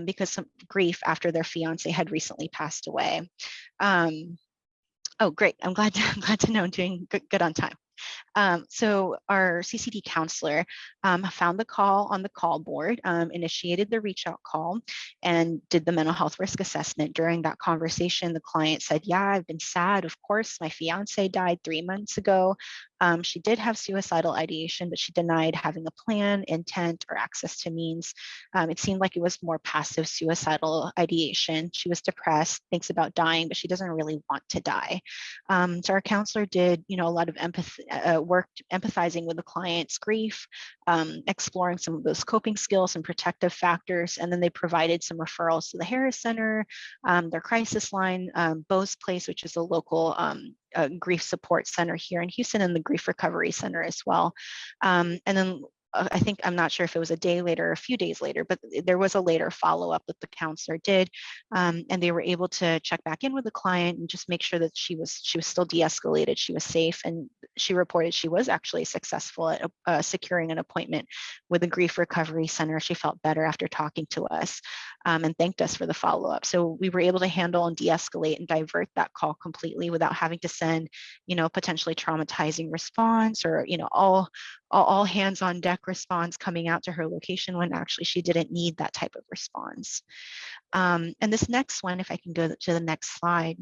because some grief after their fiance had recently passed away. Oh, great! I'm glad to know I'm doing good on time. So our CCD counselor found the call on the call board, initiated the reach out call, and did the mental health risk assessment. During that conversation, the client said, yeah, I've been sad. Of course, my fiance died 3 months ago. She did have suicidal ideation, but she denied having a plan, intent, or access to means. It seemed like it was more passive suicidal ideation. She was depressed, thinks about dying, but she doesn't really want to die. So our counselor did, a lot of empathy, worked empathizing with the client's grief, exploring some of those coping skills and protective factors, and then they provided some referrals to the Harris Center, their crisis line, Bo's Place, which is a local grief support center here in Houston, and the Grief Recovery Center as well. And then I think, I'm not sure if it was a day later or a few days later, but there was a later follow-up that the counselor did, and they were able to check back in with the client and just make sure that she was still de-escalated, she was safe, and she reported she was actually successful at securing an appointment with the Grief Recovery Center. She felt better after talking to us and thanked us for the follow-up. So we were able to handle and de-escalate and divert that call completely without having to send, potentially traumatizing response or, all hands on deck response coming out to her location when actually she didn't need that type of response. And this next one, if I can go to the next slide,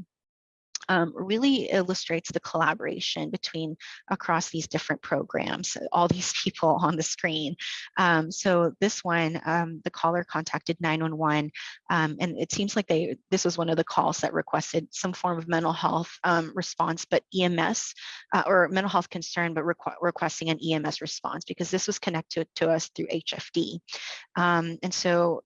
really illustrates the collaboration between across these different programs, all these people on the screen. So this one, the caller contacted 911, and it seems like this was one of the calls that requested some form of mental health response, but EMS or mental health concern, but requesting an EMS response because this was connected to us through HFD. And so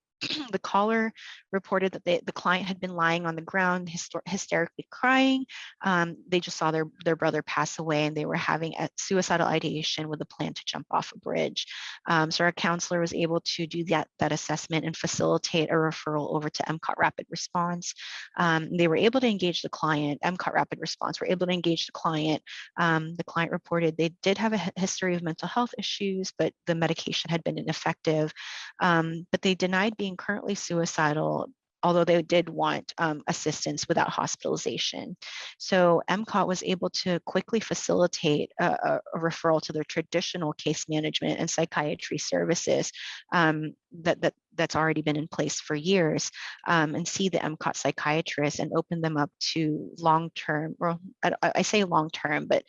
the caller reported that the client had been lying on the ground, hysterically crying. They just saw their brother pass away, and they were having a suicidal ideation with a plan to jump off a bridge. So our counselor was able to do that assessment and facilitate a referral over to MCOT Rapid Response. They were able to engage the client. MCOT Rapid Response were able to engage the client. The client reported they did have a history of mental health issues, but the medication had been ineffective. But they denied being currently suicidal, although they did want assistance without hospitalization. So MCOT was able to quickly facilitate a referral to their traditional case management and psychiatry services that's already been in place for years, and see the MCOT psychiatrist and open them up to long-term, or I say long-term, but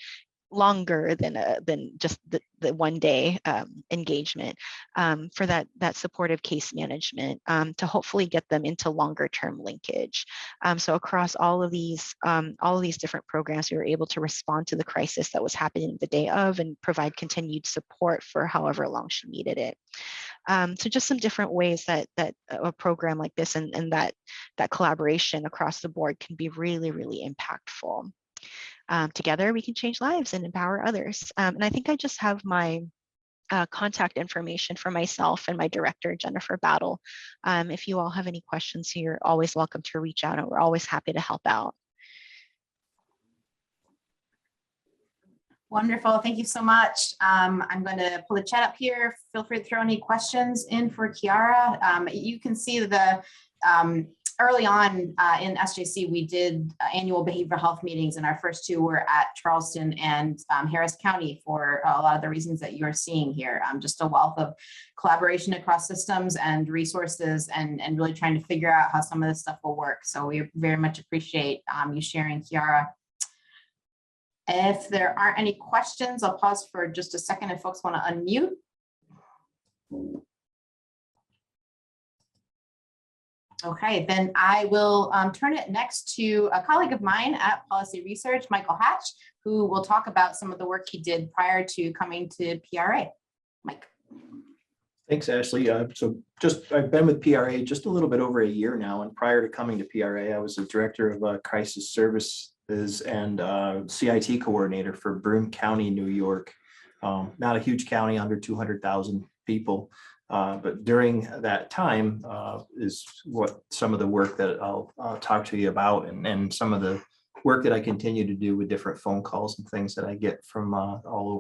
longer than just the one day engagement for that supportive case management to hopefully get them into longer term linkage. So across all of these different programs, we were able to respond to the crisis that was happening the day of and provide continued support for however long she needed it. So just some different ways that a program like this and that collaboration across the board can be really, really impactful. Together, we can change lives and empower others. And I think I just have my contact information for myself and my director, Jennifer Battle. If you all have any questions, you're always welcome to reach out, and we're always happy to help out. Wonderful. Thank you so much. I'm going to pull the chat up here. Feel free to throw any questions in for Kiara. You can see the early on in SJC, we did annual behavioral health meetings, and our first two were at Charleston and Harris County for a lot of the reasons that you're seeing here. Just a wealth of collaboration across systems and resources, and really trying to figure out how some of this stuff will work. So we very much appreciate you sharing, Kiara. If there aren't any questions, I'll pause for just a second if folks want to unmute. Okay, then I will turn it next to a colleague of mine at Policy Research, Michael Hatch, who will talk about some of the work he did prior to coming to PRA. Mike. Thanks, Ashley. I've been with PRA just a little bit over a year now, and prior to coming to PRA, I was the director of crisis services and CIT coordinator for Broome County, New York. Not a huge county, under 200,000 people. But during that time is what some of the work that I'll talk to you about, and some of the work that I continue to do with different phone calls and things that I get from all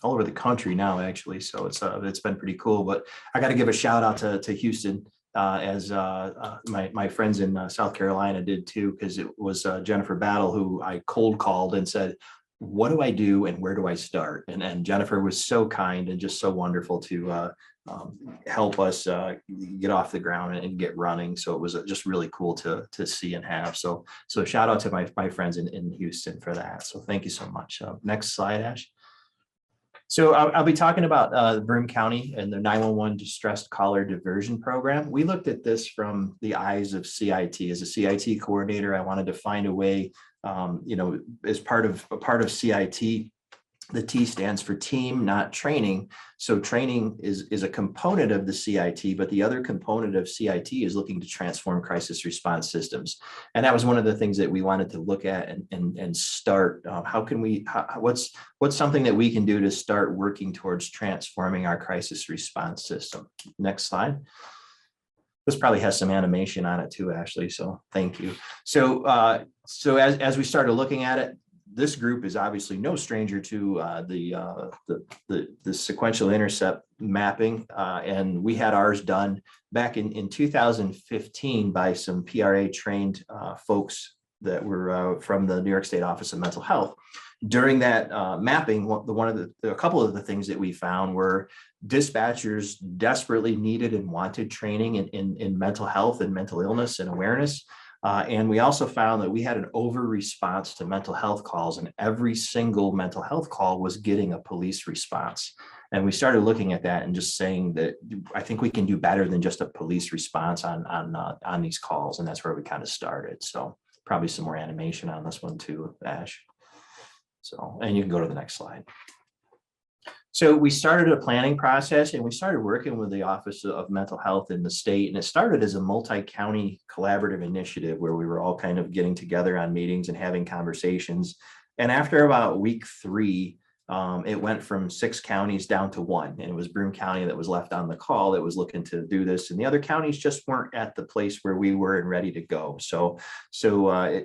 over the country now, actually. So it's been pretty cool. But I got to give a shout out to Houston, as my friends in South Carolina did too, because it was Jennifer Battle who I cold called and said, what do I do and where do I start? And Jennifer was so kind and just so wonderful to help us get off the ground and get running. So it was just really cool to see and have. So shout out to my friends in Houston for that. So thank you so much. Next slide, Ash. So I'll be talking about Broome County and the 911 Distressed Caller Diversion Program. We looked at this from the eyes of CIT. As a CIT coordinator, I wanted to find a way, as part of CIT, the T stands for team, not training. So training is a component of the CIT, but the other component of CIT is looking to transform crisis response systems. And that was one of the things that we wanted to look at and start. What's something that we can do to start working towards transforming our crisis response system? Next slide. This probably has some animation on it too, Ashley. So thank you. So as we started looking at it, this group is obviously no stranger to the sequential intercept mapping, and we had ours done back in 2015 by some PRA trained folks that were from the New York State Office of Mental Health. During that mapping, a couple of the things that we found were dispatchers desperately needed and wanted training in mental health and mental illness and awareness. And we also found that we had an over response to mental health calls, and every single mental health call was getting a police response. And we started looking at that and just saying that I think we can do better than just a police response on these calls. And that's where we kind of started. So probably some more animation on this one too, Ash. So, and you can go to the next slide. So we started a planning process, and we started working with the Office of Mental Health in the state. And it started as a multi-county collaborative initiative where we were all kind of getting together on meetings and having conversations. And after about week 3, it went from 6 counties down to 1. And it was Broome County that was left on the call that was looking to do this. And the other counties just weren't at the place where we were and ready to go. So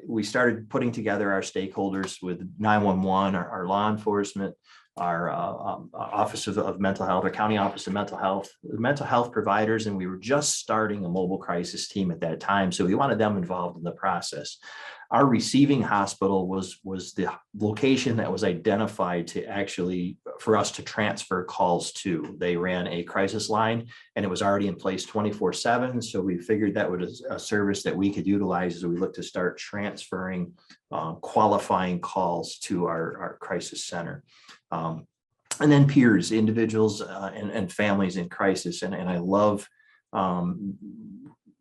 we started putting together our stakeholders with 911, our law enforcement, our Office of Mental Health, our County Office of Mental Health, the mental health providers, and we were just starting a mobile crisis team at that time. So we wanted them involved in the process. Our receiving hospital was the location that was identified to actually for us to transfer calls to. They ran a crisis line, and it was already in place 24/7. So we figured that was a service that we could utilize as we look to start transferring qualifying calls to our crisis center. And then peers, individuals and families in crisis. And I love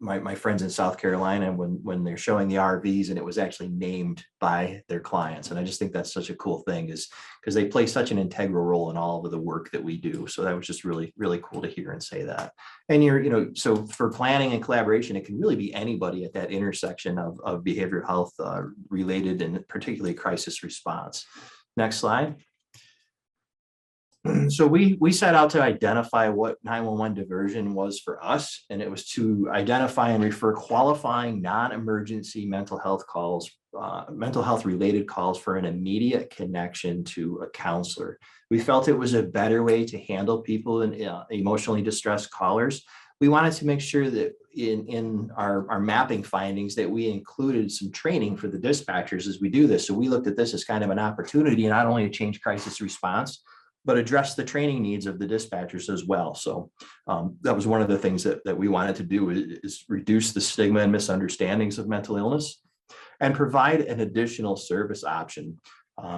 my friends in South Carolina when they're showing the RVs and it was actually named by their clients. And I just think that's such a cool thing, is because they play such an integral role in all of the work that we do. So that was just really, really cool to hear and say that. And so for planning and collaboration, it can really be anybody at that intersection of behavioral health related and particularly crisis response. Next slide. So we set out to identify what 911 diversion was for us, and it was to identify and refer qualifying non-emergency mental health calls, mental health related calls for an immediate connection to a counselor. We felt it was a better way to handle people and emotionally distressed callers. We wanted to make sure that in our mapping findings that we included some training for the dispatchers as we do this. So we looked at this as kind of an opportunity not only to change crisis response, but address the training needs of the dispatchers as well. So that was one of the things that we wanted to do is reduce the stigma and misunderstandings of mental illness and provide an additional service option.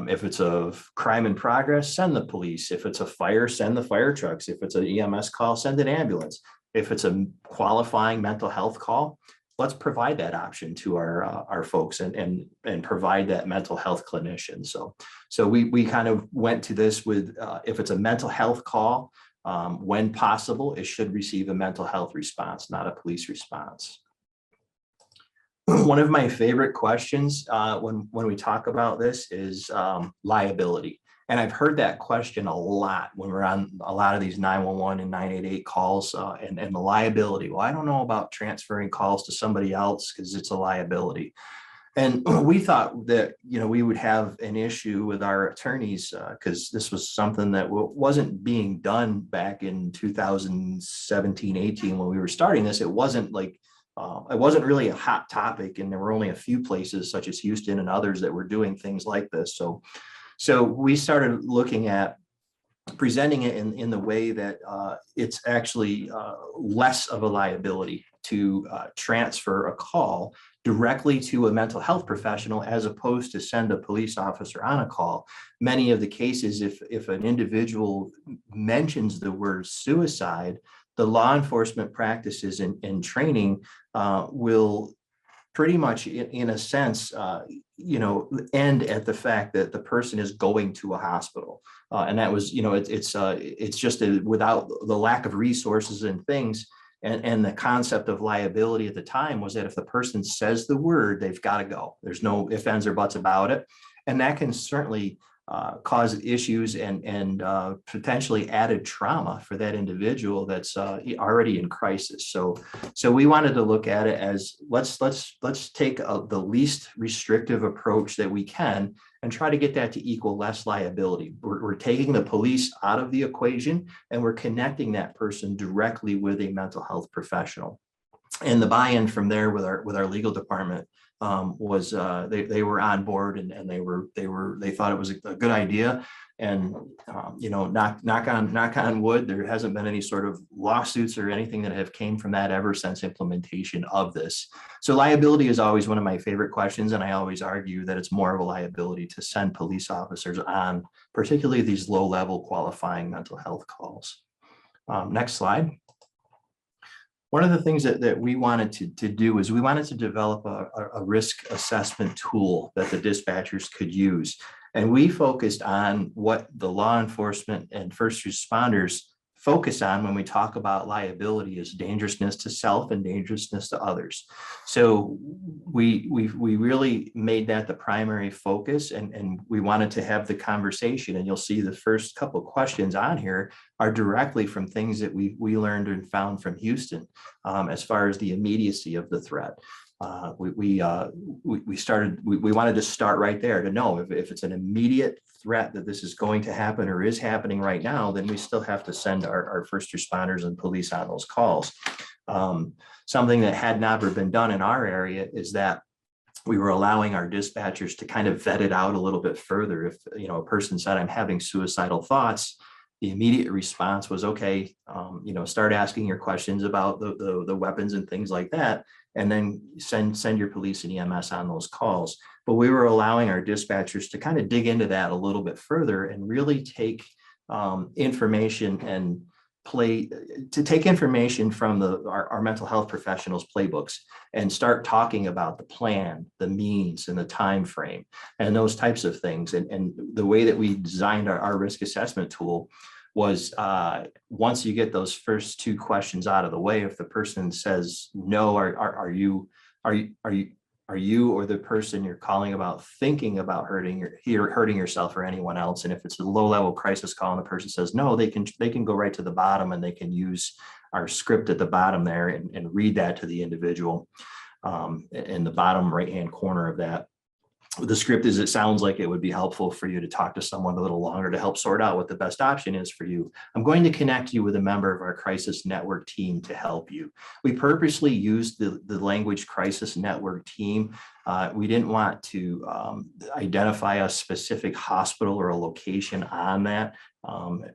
If it's a crime in progress, send the police. If it's a fire, send the fire trucks. If it's an EMS call, send an ambulance. If it's a qualifying mental health call, let's provide that option to our folks and provide that mental health clinician. So we kind of went to this with if it's a mental health call, when possible, it should receive a mental health response, not a police response. One of my favorite questions when we talk about this is liability. And I've heard that question a lot when we're on a lot of these 911 and 988 calls and the liability. Well, I don't know about transferring calls to somebody else because it's a liability. And we thought that, we would have an issue with our attorneys because this was something that wasn't being done back in 2017, 18 when we were starting this. It wasn't like, it wasn't really a hot topic, and there were only a few places such as Houston and others that were doing things like this. So we started looking at presenting it in the way that it's actually less of a liability to transfer a call directly to a mental health professional as opposed to send a police officer on a call. Many of the cases, if an individual mentions the word suicide, the law enforcement practices and training will pretty much in a sense, end at the fact that the person is going to a hospital. And that was, it's just without the lack of resources and things. And the concept of liability at the time was that if the person says the word, they've got to go. There's no ifs, ands, or buts about it. And that can certainly cause issues and potentially added trauma for that individual that's already in crisis. So we wanted to look at it as let's take the least restrictive approach that we can and try to get that to equal less liability. We're taking the police out of the equation and we're connecting that person directly with a mental health professional. And the buy-in from there with our legal department was they were on board and they thought it was a good idea. And knock on wood, there hasn't been any sort of lawsuits or anything that have came from that ever since implementation of this. So liability is always one of my favorite questions, and I always argue that it's more of a liability to send police officers on, particularly these low-level qualifying mental health calls. Next slide. One of the things that we wanted to do is we wanted to develop a risk assessment tool that the dispatchers could use. And we focused on what the law enforcement and first responders focus on when we talk about liability is dangerousness to self and dangerousness to others. So we really made that the primary focus, and we wanted to have the conversation. And you'll see the first couple of questions on here are directly from things that we learned and found from Houston as far as the immediacy of the threat. We wanted to start right there to know if it's an immediate threat that this is going to happen or is happening right now, then we still have to send our first responders and police on those calls. Something that had never been done in our area is that we were allowing our dispatchers to kind of vet it out a little bit further. If a person said, I'm having suicidal thoughts, the immediate response was, okay, start asking your questions about the weapons and things like that, and then send your police and EMS on those calls. But we were allowing our dispatchers to kind of dig into that a little bit further and really take information and take information from our mental health professionals' playbooks and start talking about the plan, the means, and the time frame, and those types of things. And the way that we designed our risk assessment tool was once you get those first two questions out of the way, if the person says no, are you or the person you're calling about thinking about hurting yourself or anyone else? And if it's a low-level crisis call and the person says no, they can go right to the bottom and they can use our script at the bottom there and read that to the individual in the bottom right-hand corner of that. The script is, it sounds like it would be helpful for you to talk to someone a little longer to help sort out what the best option is for you. I'm going to connect you with a member of our crisis network team to help you. We purposely used the language crisis network team. We didn't want to identify a specific hospital or a location on that,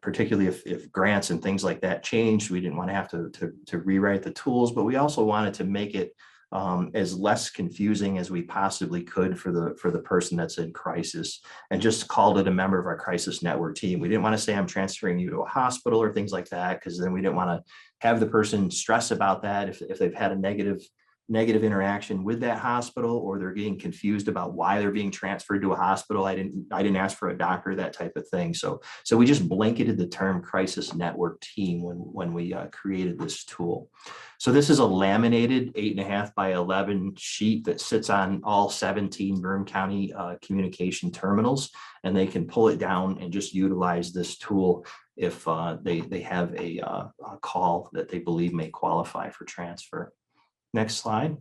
particularly if grants and things like that changed. We didn't want to have to rewrite the tools, but we also wanted to make it as less confusing as we possibly could for the person that's in crisis, and just called it a member of our crisis network team. We didn't want to say I'm transferring you to a hospital or things like that, because then we didn't want to have the person stress about that if they've had a negative interaction with that hospital, or they're getting confused about why they're being transferred to a hospital. I didn't ask for a doctor, that type of thing. So we just blanketed the term crisis network team when we created this tool. So this is a laminated 8.5 by 11 sheet that sits on all 17 Broome County communication terminals, and they can pull it down and just utilize this tool if they have a call that they believe may qualify for transfer. Next slide.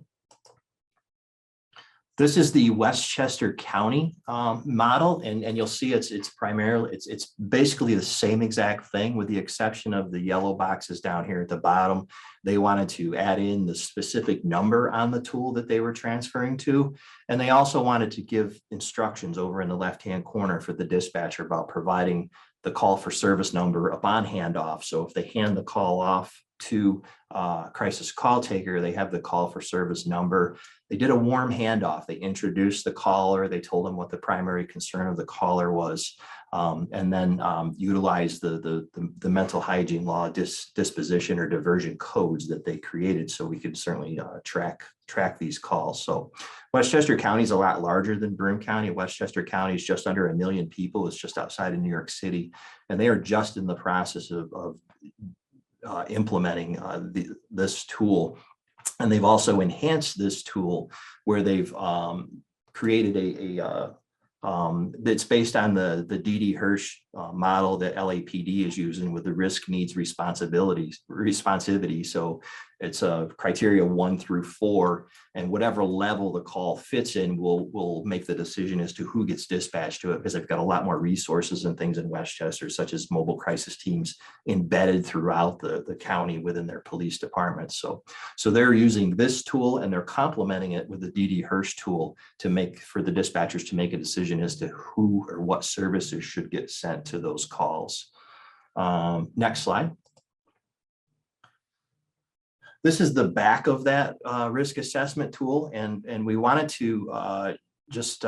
This is the Westchester County model, and you'll see it's primarily, it's basically the same exact thing, with the exception of the yellow boxes down here at the bottom. They wanted to add in the specific number on the tool that they were transferring to, and they also wanted to give instructions over in the left-hand corner for the dispatcher about providing the call for service number upon handoff. So if they hand the call off to crisis call taker, they have the call for service number. They did a warm handoff. They introduced the caller. They told them what the primary concern of the caller was, and then utilized the mental hygiene law disposition or diversion codes that they created, so we could certainly track these calls. So Westchester County is a lot larger than Broome County. Westchester County is just under 1 million people. It's just outside of New York City, and they are just in the process of implementing this tool. And they've also enhanced this tool where they've created a that's based on the D.D. Hirsch model that LAPD is using with the risk needs responsivity. So it's a criteria 1 through 4, and whatever level the call fits in will make the decision as to who gets dispatched to it, because they've got a lot more resources and things in Westchester, such as mobile crisis teams embedded throughout the county within their police departments. So they're using this tool, and they're complementing it with the D.D. Hirsch tool for the dispatchers to make a decision as to who or what services should get sent to those calls. Next slide. This is the back of that risk assessment tool, and we wanted to just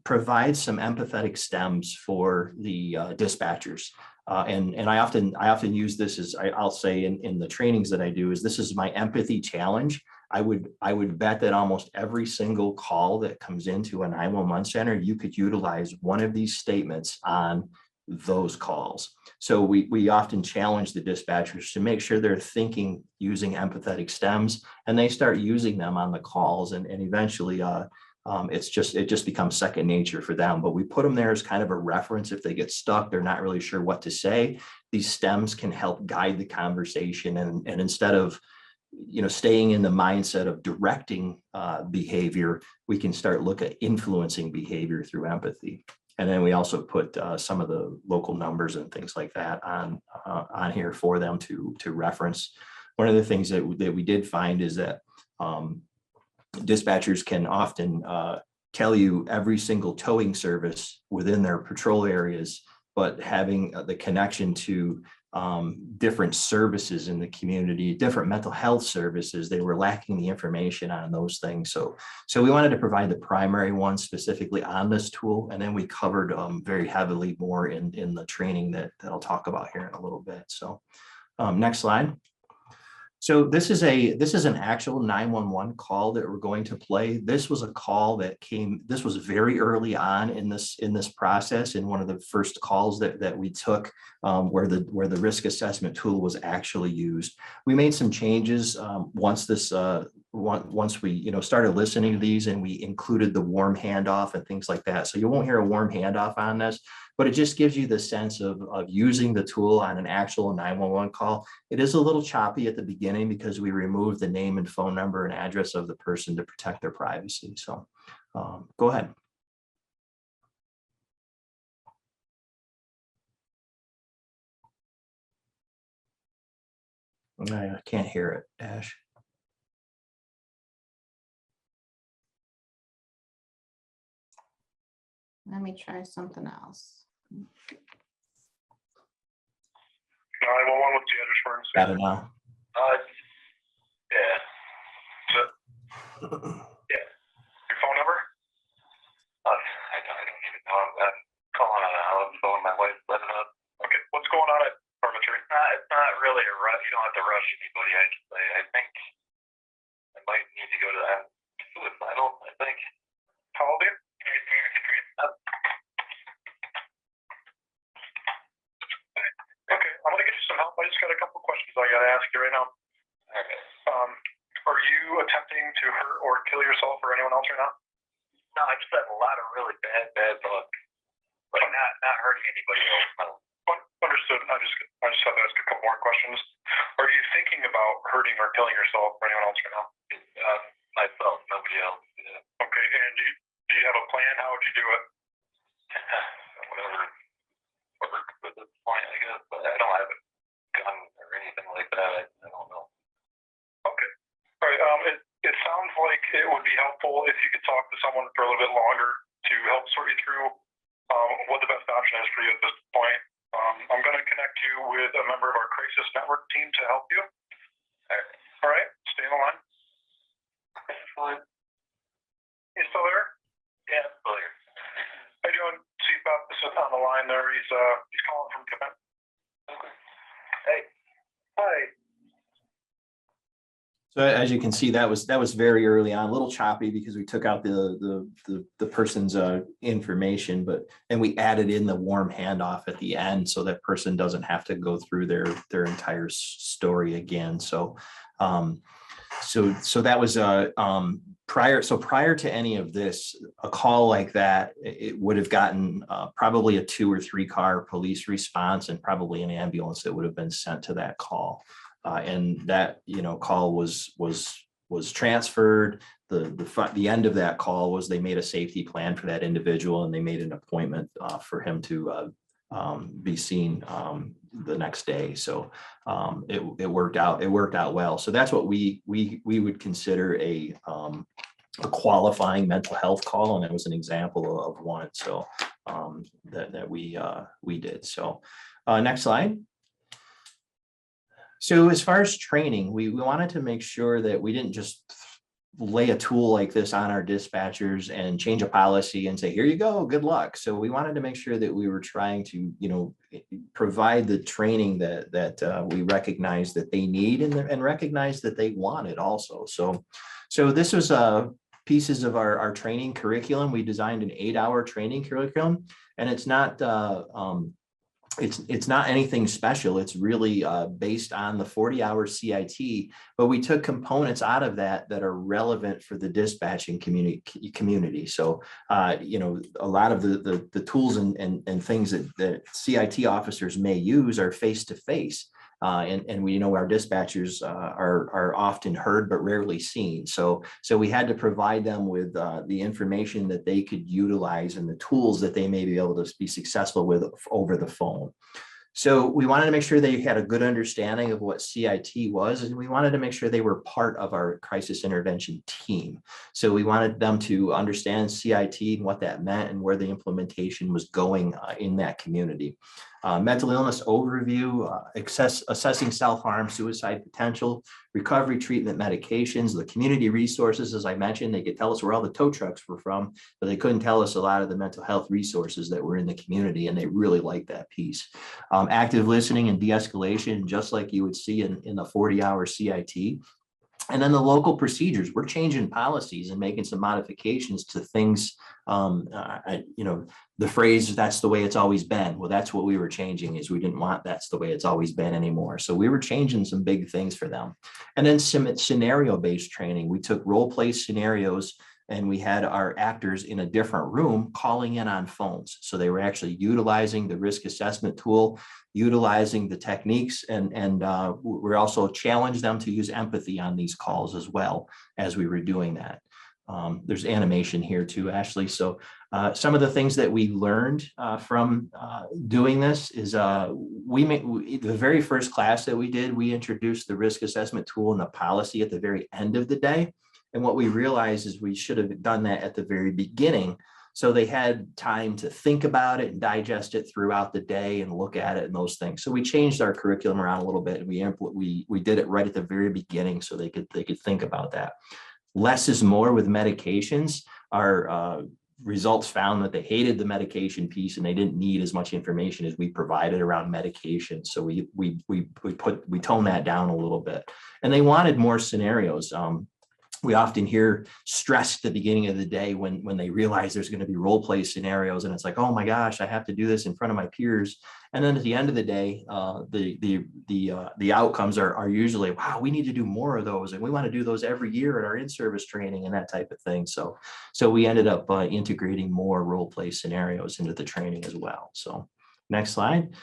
provide some empathetic stems for the dispatchers. And I often use this as I'll say in the trainings that I do, is this is my empathy challenge. I would bet that almost every single call that comes into a 911 center, you could utilize one of these statements on those calls. So we often challenge the dispatchers to make sure they're thinking using empathetic stems, and they start using them on the calls, and eventually it just becomes second nature for them. But we put them there as kind of a reference. If they get stuck, they're not really sure what to say, these stems can help guide the conversation, and instead of staying in the mindset of directing behavior, we can start look at influencing behavior through empathy. And then we also put some of the local numbers and things like that on here for them to reference. One of the things that we did find is that dispatchers can often tell you every single towing service within their patrol areas, but having the connection to different services in the community, different mental health services, they were lacking the information on those things. So we wanted to provide the primary one specifically on this tool, and then we covered very heavily more in the training that I'll talk about here in a little bit. So next slide. So this is an actual 911 call that we're going to play. This was a call that this was very early on in this process, in one of the first calls that we took, where the risk assessment tool was actually used. We made some changes once we started listening to these, and we included the warm handoff and things like that. So you won't hear a warm handoff on this, but it just gives you the sense of using the tool on an actual 911 call. It is a little choppy at the beginning because we removed the name and phone number and address of the person to protect their privacy. So go ahead. I can't hear it, Ash. Let me try something else. 911, what's the address for? Got it now. Yeah. Yeah. Your phone number? I don't even know. I'm calling on a house phone. My wife's living up. Okay. What's going on at Dormitory? It's not really a rush. You don't have to rush anybody. I think I might need to go to that suicidal, I think. How old are you? Okay, I'm gonna get you some help. I just got a couple questions I gotta ask you right now. Okay. Are you attempting to hurt or kill yourself or anyone else right now? No, I just have a lot of really bad luck. But not hurting anybody else. No. Understood. I just have to ask a couple more questions. Are you thinking about hurting or killing yourself or anyone else right now? Myself, nobody else. Yeah. Okay, and do you have a plan? How would you do it? Whatever works at this point, I guess. But I don't have a gun or anything like that. I don't know. Okay. All right. It sounds like it would be helpful if you could talk to someone for a little bit longer to help sort you through what the best option is for you at this point. I'm going to connect you with a member of our crisis network team to help you. All right. Stay on the line. Fine. You still there? Yeah, still here. How you doing? Chief Baptist is on the line there. He's calling from command. Okay. Hey. Hi. So as you can see, that was very early on, a little choppy because we took out the person's information, and we added in the warm handoff at the end so that person doesn't have to go through their entire story again. So that was prior to any of this, a call like that, it would have gotten probably a 2 or 3 car police response and probably an ambulance that would have been sent to that call. And that, call was transferred. The end of that call was they made a safety plan for that individual and they made an appointment for him to be seen the next day. So it worked out. It worked out well. So that's what we would consider a qualifying mental health call, and it was an example of one. So that we did. So next slide. So as far as training, we wanted to make sure that we didn't just lay a tool like this on our dispatchers and change a policy and say, here you go, good luck. So we wanted to make sure that we were trying to, provide the training that we recognize that they need and recognize that they want it also. So this was pieces of our training curriculum. We designed an 8-hour training curriculum, and it's not it's not anything special. It's really based on the 40-hour CIT, but we took components out of that are relevant for the dispatching community. So, a lot of the tools and things that CIT officers may use are face-to-face. And we know our dispatchers are often heard but rarely seen. So we had to provide them with the information that they could utilize and the tools that they may be able to be successful with over the phone. So we wanted to make sure they had a good understanding of what CIT was, and we wanted to make sure they were part of our crisis intervention team. So we wanted them to understand CIT and what that meant and where the implementation was going in that community. Mental illness overview, assessing self-harm, suicide potential, recovery treatment medications, the community resources. As I mentioned, they could tell us where all the tow trucks were from, but they couldn't tell us a lot of the mental health resources that were in the community, and they really liked that piece. Active listening and de-escalation, just like you would see in the 40-hour CIT. And then the local procedures, we're changing policies and making some modifications to things. The phrase, that's the way it's always been. Well, that's what we were changing, is we didn't want that's the way it's always been anymore. So we were changing some big things for them. And then some scenario-based training. We took role play scenarios and we had our actors in a different room calling in on phones. So they were actually utilizing the risk assessment tool, utilizing the techniques, and we also challenged them to use empathy on these calls as well as we were doing that. There's animation here too, Ashley. So some of the things that we learned from doing this is the very first class that we did, we introduced the risk assessment tool and the policy at the very end of the day. And what we realized is we should have done that at the very beginning, so they had time to think about it and digest it throughout the day and look at it and those things. So we changed our curriculum around a little bit, and we did it right at the very beginning so they could think about that. less is more with medications. Our results found that they hated the medication piece and they didn't need as much information as we provided around medication. So we toned that down a little bit, and they wanted more scenarios. We often hear stress at the beginning of the day when they realize there's going to be role play scenarios, and it's like, oh my gosh, I have to do this in front of my peers. And then at the end of the day, the outcomes are usually, wow, we need to do more of those, and we want to do those every year at our in-service training and that type of thing. So we ended up integrating more role play scenarios into the training as well. So next slide.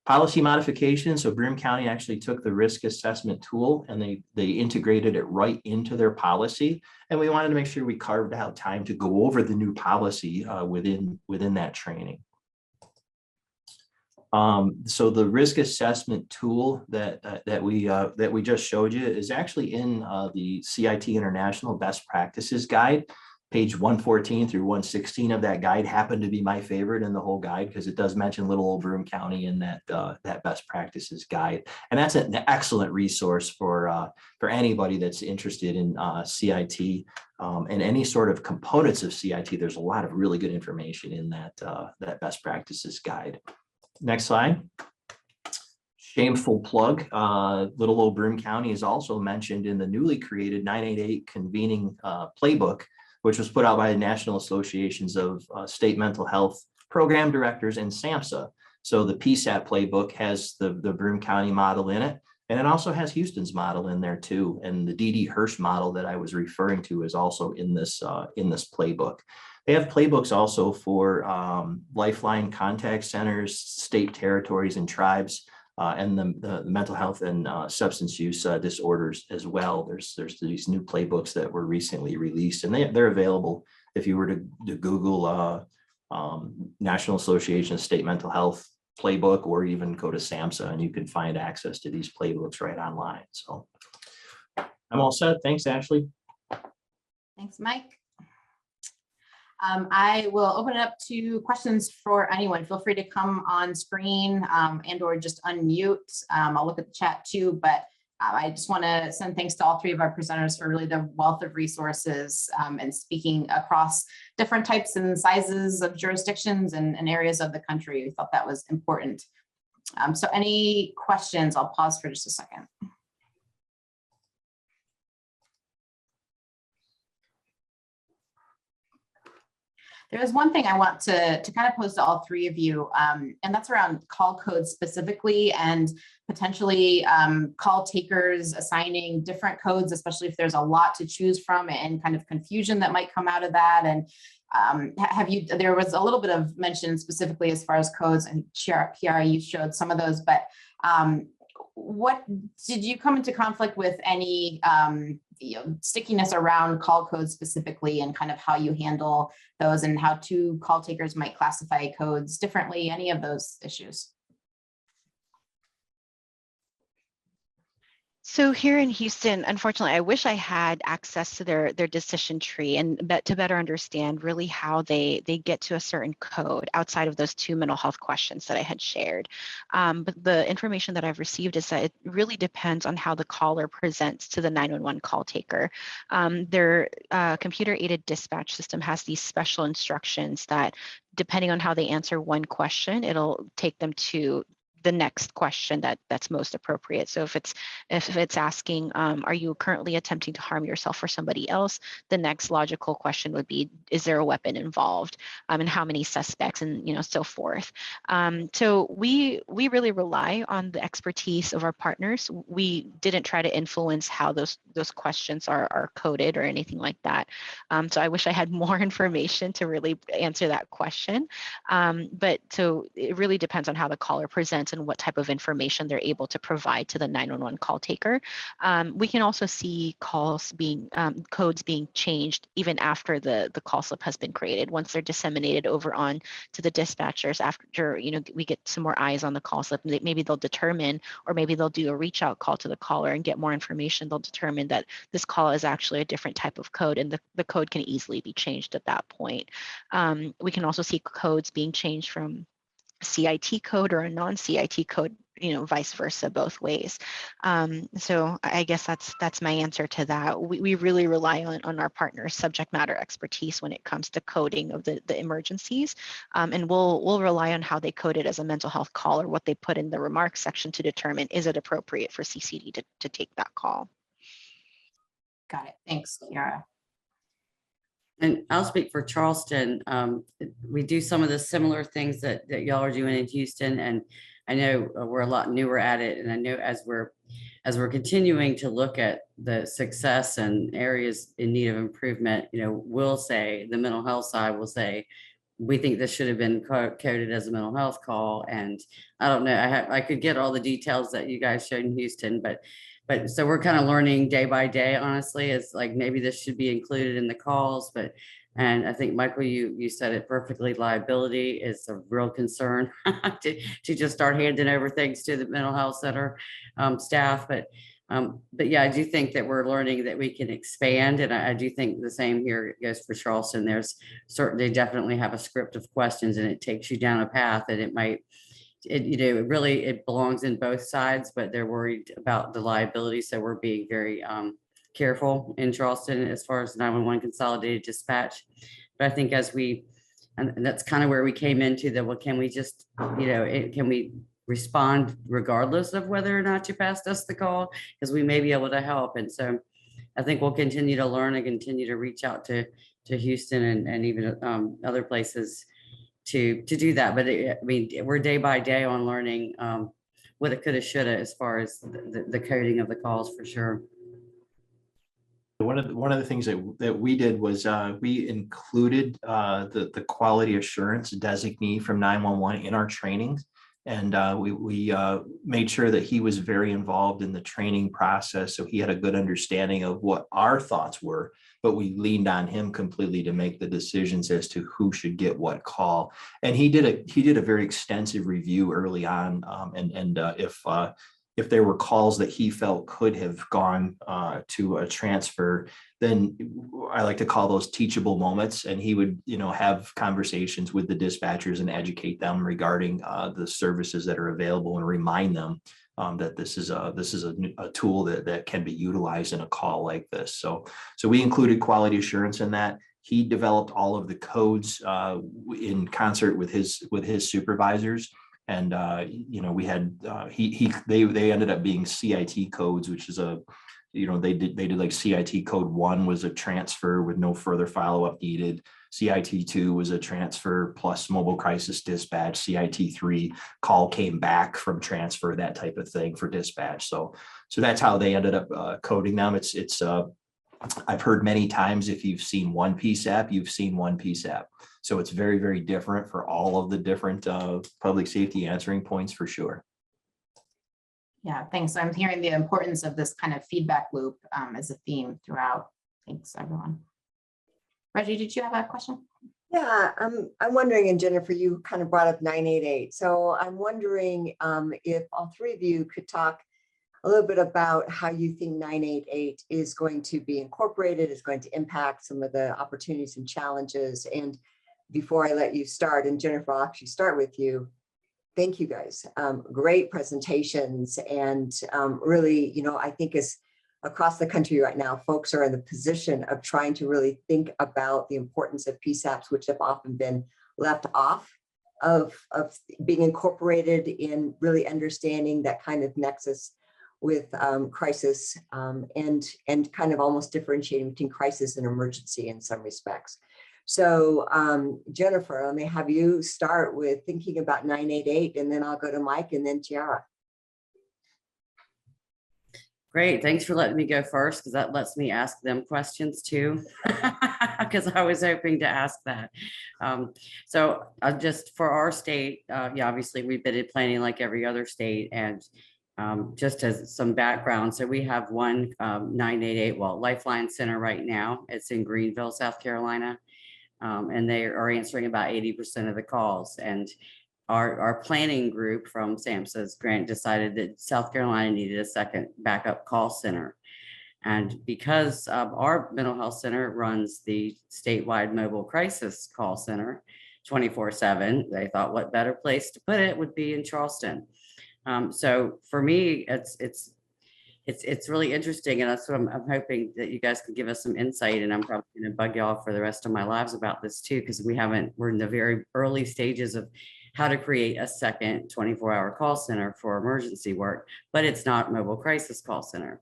Policy modification. So Broome County actually took the risk assessment tool and they integrated it right into their policy. And we wanted to make sure we carved out time to go over the new policy within that training. So the risk assessment tool that we just showed you is actually in the CIT International Best Practices Guide. Page 114 through 116 of that guide happened to be my favorite in the whole guide because it does mention little old Broome County in that best practices guide. And that's an excellent resource for anybody that's interested in CIT and any sort of components of CIT. There's a lot of really good information in that best practices guide. Next slide. Shameful plug. Little old Broome County is also mentioned in the newly created 988 convening playbook, which was put out by the National Associations of State Mental Health Program Directors and SAMHSA. So the PSAP playbook has the Broome County model in it, and it also has Houston's model in there too. And the D.D. Hirsch model that I was referring to is also in this playbook. They have playbooks also for Lifeline contact centers, state territories, and tribes. And the mental health and substance use disorders as well. There's these new playbooks that were recently released, and they're available if you were to Google National Association of State Mental Health playbook, or even go to SAMHSA, and you can find access to these playbooks right online. So I'm all set. Thanks, Ashley. Thanks, Mike. I will open it up to questions for anyone. Feel free to come on screen and or just unmute. I'll look at the chat too, but I just want to send thanks to all three of our presenters for really the wealth of resources and speaking across different types and sizes of jurisdictions and areas of the country. We thought that was important. So any questions? I'll pause for just a second. There is one thing I want to kind of pose to all three of you, and that's around call codes specifically, and potentially call takers assigning different codes, especially if there's a lot to choose from, and kind of confusion that might come out of that. And there was a little bit of mention specifically as far as codes, and PRI showed some of those, but what did you come into conflict with any stickiness around call codes specifically, and kind of how you handle those, and how two call takers might classify codes differently, any of those issues? So here in Houston, unfortunately, I wish I had access to their decision tree and to better understand really how they get to a certain code outside of those two mental health questions that I had shared. But the information that I've received is that it really depends on how the caller presents to the 911 call taker. Their computer-aided dispatch system has these special instructions that, depending on how they answer one question, it'll take them to the next question that's most appropriate. So if it's asking, are you currently attempting to harm yourself or somebody else? The next logical question would be, is there a weapon involved? And how many suspects, and so forth. So we really rely on the expertise of our partners. We didn't try to influence how those questions are coded or anything like that. So I wish I had more information to really answer that question. But so it really depends on how the caller presents and what type of information they're able to provide to the 911 call taker. We can also see codes being changed even after the call slip has been created. Once they're disseminated over on to the dispatchers, after we get some more eyes on the call slip, maybe they'll determine, or maybe they'll do a reach out call to the caller and get more information. They'll determine that this call is actually a different type of code, and the code can easily be changed at that point. We can also see codes being changed from CIT code or a non-CIT code, vice versa, both ways. So I guess that's my answer to that. We really rely on our partners' subject matter expertise when it comes to coding of the emergencies. And we'll rely on how they code it as a mental health call or what they put in the remarks section to determine, is it appropriate for CCD to take that call? Got it. Thanks, Kiara. And I'll speak for Charleston. We do some of the similar things that y'all are doing in Houston, and I know we're a lot newer at it. And I know as we're continuing to look at the success and areas in need of improvement, we'll say the mental health side will say, we think this should have been coded as a mental health call. And I don't know, I could get all the details that you guys showed in Houston, but so we're kind of learning day by day, honestly. It's like, maybe this should be included in the calls, and I think, Michael, you said it perfectly. Liability is a real concern to just start handing over things to the mental health center staff. But yeah, I do think that we're learning that we can expand. And I do think the same here goes for Charleston. They definitely have a script of questions, and it takes you down a path, and it belongs in both sides, but they're worried about the liability. So we're being very careful in Charleston as far as 911 consolidated dispatch. But I think and that's kind of where we came into the, well, can we just, can we respond regardless of whether or not you passed us the call? Because we may be able to help. And so I think we'll continue to learn and continue to reach out to Houston and even other places to do that. But we're day by day on learning what it coulda, shoulda, as far as the coding of the calls, for sure. One of the things that we did was we included the quality assurance designee from 911 in our trainings. And we made sure that he was very involved in the training process. So he had a good understanding of what our thoughts were, but we leaned on him completely to make the decisions as to who should get what call. And he did a very extensive review early on. If there were calls that he felt could have gone to a transfer, then I like to call those teachable moments. And he would, have conversations with the dispatchers and educate them regarding the services that are available, and remind them that this is a tool that can be utilized in a call like this. So we included quality assurance in that. He developed all of the codes in concert with his supervisors. And we had they ended up being CIT codes, which is they did like CIT code 1 was a transfer with no further follow-up needed. CIT 2 was a transfer plus mobile crisis dispatch. CIT 3 call came back from transfer, that type of thing for dispatch. So that's how they ended up coding them. It's I've heard many times, if you've seen one PSAP, you've seen one PSAP. So it's very, very different for all of the different public safety answering points, for sure. Yeah, thanks. I'm hearing the importance of this kind of feedback loop as a theme throughout. Thanks, everyone. Reggie, did you have a question? Yeah, I'm wondering, and Jennifer, you kind of brought up 988. So I'm wondering if all three of you could talk a little bit about how you think 988 is going to be incorporated, is going to impact some of the opportunities and challenges. And before I let you start, and Jennifer, I'll actually start with you. Thank you guys. Great presentations. And really, I think as across the country right now, folks are in the position of trying to really think about the importance of PSAPs, which have often been left off of being incorporated in really understanding that kind of nexus with crisis and kind of almost differentiating between crisis and emergency in some respects. So Jennifer, let me have you start with thinking about 988, and then I'll go to Mike and then Tiara. Great, thanks for letting me go first, because that lets me ask them questions too, because I was hoping to ask that. So just for our state, yeah, obviously we've been in planning like every other state, and just as some background, so we have one 988, Lifeline Center right now. It's in Greenville, South Carolina, and they are answering about 80% of the calls. And our planning group from SAMHSA's grant decided that South Carolina needed a second backup call center. And because our mental health center runs the statewide mobile crisis call center, 24/7. They thought what better place to put it would be in Charleston. So for me, it's really interesting, and that's what I'm hoping that you guys can give us some insight. And I'm probably going to bug y'all for the rest of my lives about this too, because we're in the very early stages of how to create a second 24-hour call center for emergency work, but it's not mobile crisis call center.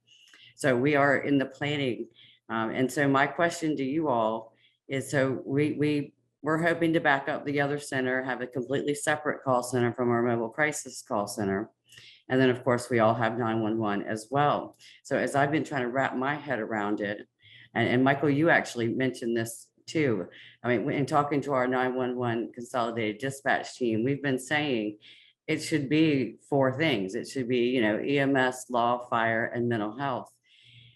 So we are in the planning. And so my question to you all is, so we're hoping to back up the other center, have a completely separate call center from our mobile crisis call center. And then, of course, we all have 911 as well. So as I've been trying to wrap my head around it, and Michael, you actually mentioned this too. I mean, in talking to our 911 consolidated dispatch team, we've been saying it should be 4 things. It should be, EMS, law, fire, and mental health.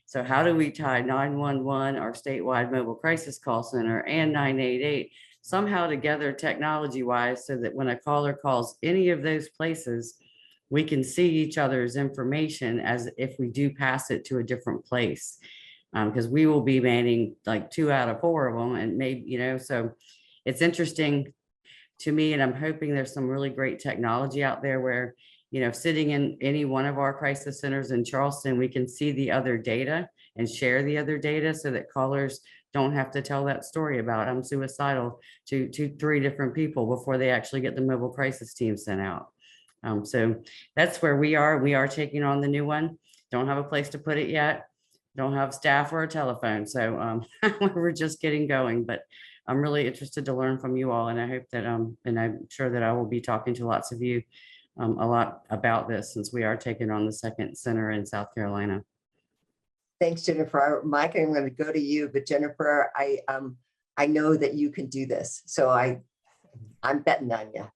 So how do we tie 911, our statewide mobile crisis call center, and 988 somehow together technology-wise, so that when a caller calls any of those places, we can see each other's information as if we do pass it to a different place? Because we will be manning like 2 out of 4 of them, and maybe, so it's interesting to me, and I'm hoping there's some really great technology out there where, sitting in any one of our crisis centers in Charleston, we can see the other data and share the other data, so that callers don't have to tell that story about I'm suicidal to 3 different people before they actually get the mobile crisis team sent out. So that's where we are. We are taking on the new one. Don't have a place to put it yet. Don't have staff or a telephone. So we're just getting going, but I'm really interested to learn from you all. And I hope that, and I'm sure that I will be talking to lots of you a lot about this, since we are taking on the second center in South Carolina. Thanks, Jennifer. Mike, I'm going to go to you, but Jennifer, I know that you can do this. So I'm betting on you.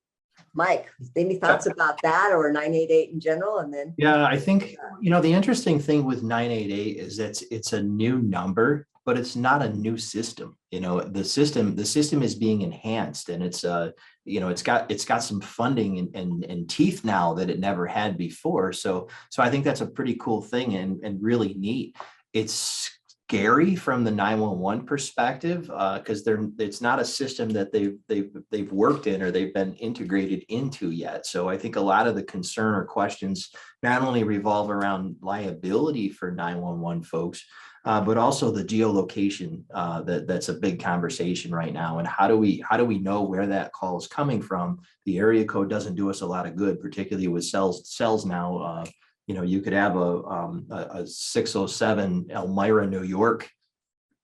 Mike, any thoughts about that, or 988 in general? And then. Yeah, I think, the interesting thing with 988 is that it's a new number, but it's not a new system. The system is being enhanced, and it's it's got some funding and teeth now that it never had before. So I think that's a pretty cool thing and really neat. It's scary from the 911 perspective, because it's not a system that they've worked in or they've been integrated into yet. So I think a lot of the concern or questions not only revolve around liability for 911 folks, but also the geolocation. That's a big conversation right now. And how do we know where that call is coming from? The area code doesn't do us a lot of good, particularly with cells now. You could have a 607 Elmira, New York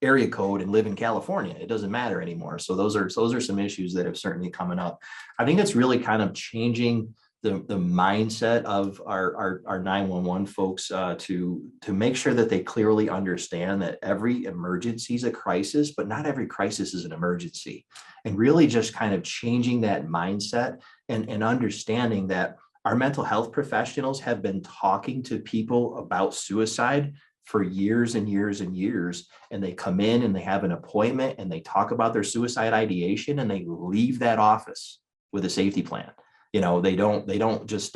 area code and live in California. It doesn't matter anymore. So those are some issues that have certainly coming up. I think it's really kind of changing the mindset of our 911 folks to make sure that they clearly understand that every emergency is a crisis, but not every crisis is an emergency. And really just kind of changing that mindset and understanding that our mental health professionals have been talking to people about suicide for years and years and years. And they come in and they have an appointment and they talk about their suicide ideation, and they leave that office with a safety plan. They don't just,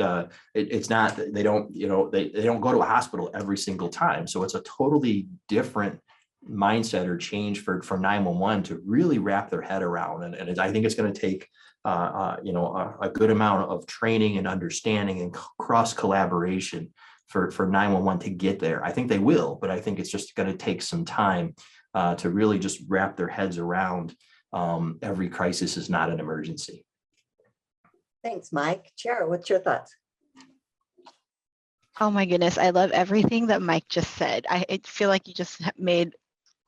it's not, they don't go to a hospital every single time. So it's a totally different mindset or change for 911 to really wrap their head around. And I think it's going to take a good amount of training and understanding and cross collaboration for 911 to get there. I think they will, but I think it's just going to take some time to really just wrap their heads around every crisis is not an emergency. Thanks, Mike. Chara, what's your thoughts? Oh my goodness, I love everything that Mike just said. I feel like you just made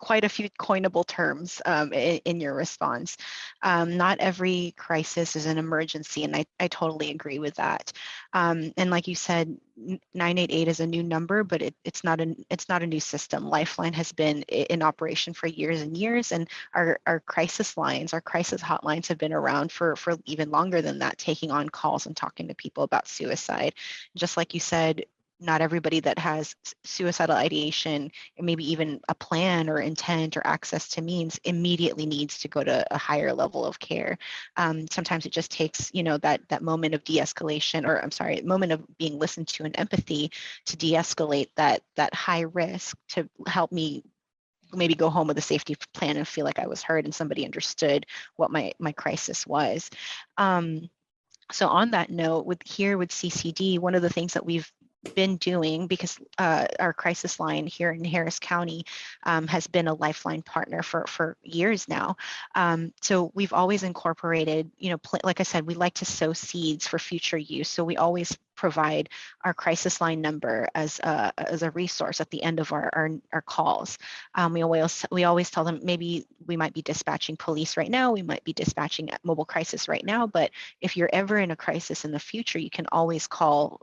quite a few coinable terms in your response. Not every crisis is an emergency, and I totally agree with that. And like you said, 988 is a new number, but it's not a new system. Lifeline has been in operation for years and years, and our crisis lines, our crisis hotlines have been around for even longer than that, taking on calls and talking to people about suicide. Just like you said, not everybody that has suicidal ideation, or maybe even a plan or intent or access to means, immediately needs to go to a higher level of care. Sometimes it just takes, that moment of de-escalation, or I'm sorry, moment of being listened to and empathy to de-escalate that high risk, to help me maybe go home with a safety plan and feel like I was heard and somebody understood what my crisis was. So on that note, with CCD, one of the things that we've been doing, because our crisis line here in Harris County has been a lifeline partner for years now. So we've always incorporated, like I said, we like to sow seeds for future use. So we always provide our crisis line number as a resource at the end of our calls. We always tell them, maybe we might be dispatching police right now, we might be dispatching at mobile crisis right now, but if you're ever in a crisis in the future, you can always call,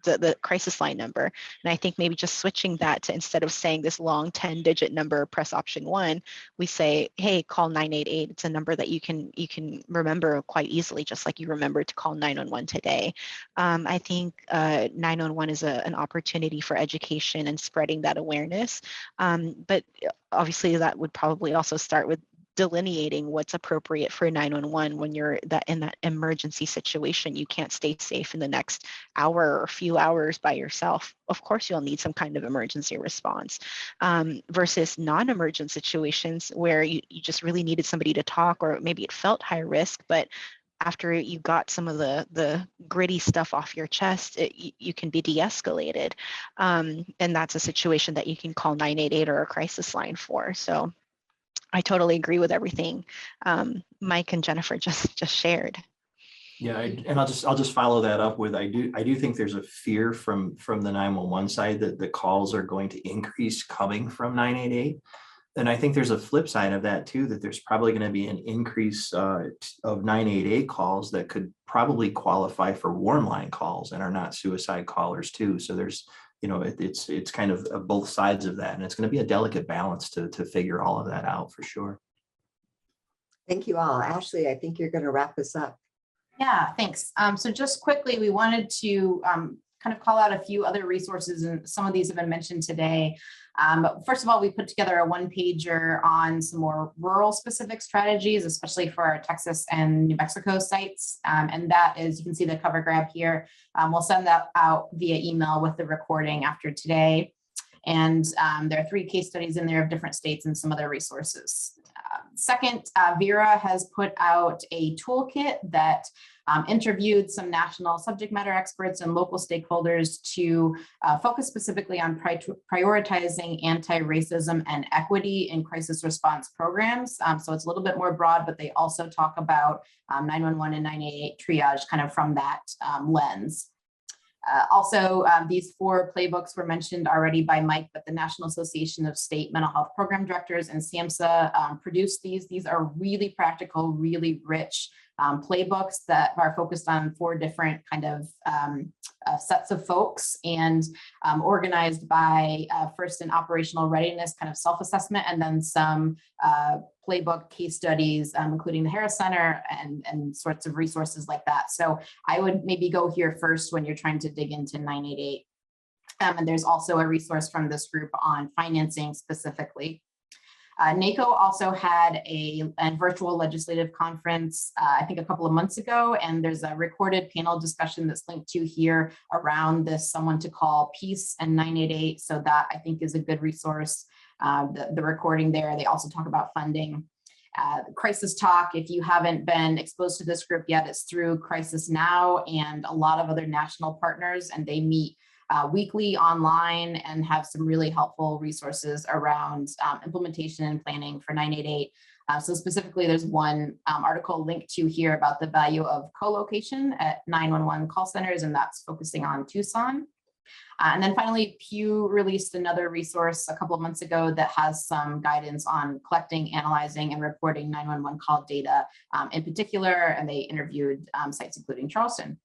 the crisis line number. And I think maybe just switching that to, instead of saying this long 10-digit number, press option 1, we say, hey, call 988. It's a number that you can remember quite easily, just like you remember to call 911 today. I think 911 is an opportunity for education and spreading that awareness. But obviously that would probably also start with delineating what's appropriate for 911 when you're in that emergency situation. You can't stay safe in the next hour or few hours by yourself. Of course, you'll need some kind of emergency response versus non-emergent situations where you just really needed somebody to talk, or maybe it felt high risk, but after you got some of the gritty stuff off your chest, you can be de-escalated. And that's a situation that you can call 988 or a crisis line for. So I totally agree with everything Mike and Jennifer just shared. Yeah, and I'll just follow that up with, I do think there's a fear from the 911 side that the calls are going to increase coming from 988. And I think there's a flip side of that too, that there's probably going to be an increase of 988 calls that could probably qualify for warm line calls and are not suicide callers too. So there's, it's kind of both sides of that, and it's going to be a delicate balance to figure all of that out for sure. Thank you all. Ashley, I think you're going to wrap us up. Yeah, thanks. So just quickly, we wanted to kind of call out a few other resources, and some of these have been mentioned today. But first of all, we put together a one-pager on some more rural specific strategies, especially for our Texas and New Mexico sites. And that is, you can see the cover grab here. We'll send that out via email with the recording after today. And there are 3 case studies in there of different states and some other resources. Second, Vera has put out a toolkit that interviewed some national subject matter experts and local stakeholders to focus specifically on prioritizing anti-racism and equity in crisis response programs. So it's a little bit more broad, but they also talk about 911 and 988 triage kind of from that lens. Also, these 4 playbooks were mentioned already by Mike, but the National Association of State Mental Health Program Directors and SAMHSA produced these. These are really practical, really rich playbooks that are focused on 4 different kind of sets of folks, and organized by first an operational readiness kind of self-assessment, and then some playbook case studies, including the Harris Center and sorts of resources like that. So I would maybe go here first when you're trying to dig into 988. And there's also a resource from this group on financing specifically. NACO also had a virtual legislative conference, I think a couple of months ago, and there's a recorded panel discussion that's linked to here around this someone to call peace and 988. So that I think is a good resource, the recording there. They also talk about funding. Crisis Talk, if you haven't been exposed to this group yet, it's through Crisis Now and a lot of other national partners, and they meet weekly online and have some really helpful resources around implementation and planning for 988. So specifically, there's one article linked to here about the value of co-location at 911 call centers, and that's focusing on Tucson. And then finally, Pew released another resource a couple of months ago that has some guidance on collecting, analyzing, and reporting 911 call data in particular, and they interviewed sites including Charleston.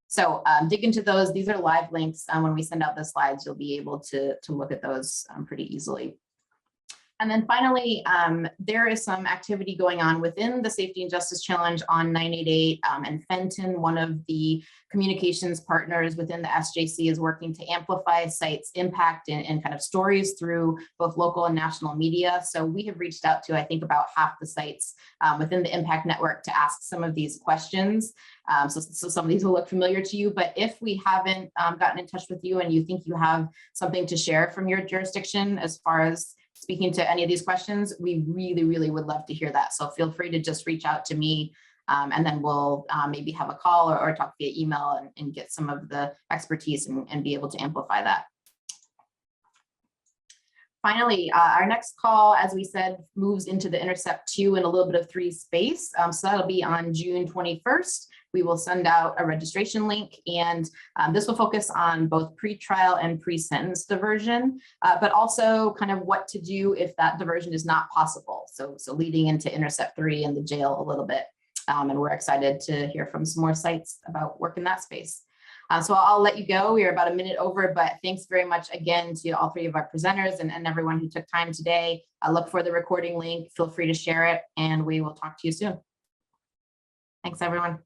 So dig into those. These are live links. When we send out the slides, you'll be able to look at those pretty easily. And then finally, there is some activity going on within the Safety and Justice Challenge on 988, and Fenton, one of the communications partners within the SJC, is working to amplify sites' impact and kind of stories through both local and national media. So we have reached out to, I think, about half the sites within the Impact Network to ask some of these questions. So some of these will look familiar to you, but if we haven't gotten in touch with you and you think you have something to share from your jurisdiction as far as speaking to any of these questions, we really would love to hear that. So feel free to just reach out to me, and then we'll maybe have a call or talk via email and get some of the expertise and be able to amplify that. Finally, our next call, as we said, moves into the Intercept 2 and a little bit of 3 space. So that'll be on June 21st. We will send out a registration link, and this will focus on both pre-trial and pre-sentence diversion, but also kind of what to do if that diversion is not possible. So leading into Intercept 3 and the jail a little bit. And we're excited to hear from some more sites about work in that space. So I'll let you go. We are about a minute over, but thanks very much again to all 3 of our presenters and everyone who took time today. I look for the recording link. Feel free to share it, and we will talk to you soon. Thanks, everyone.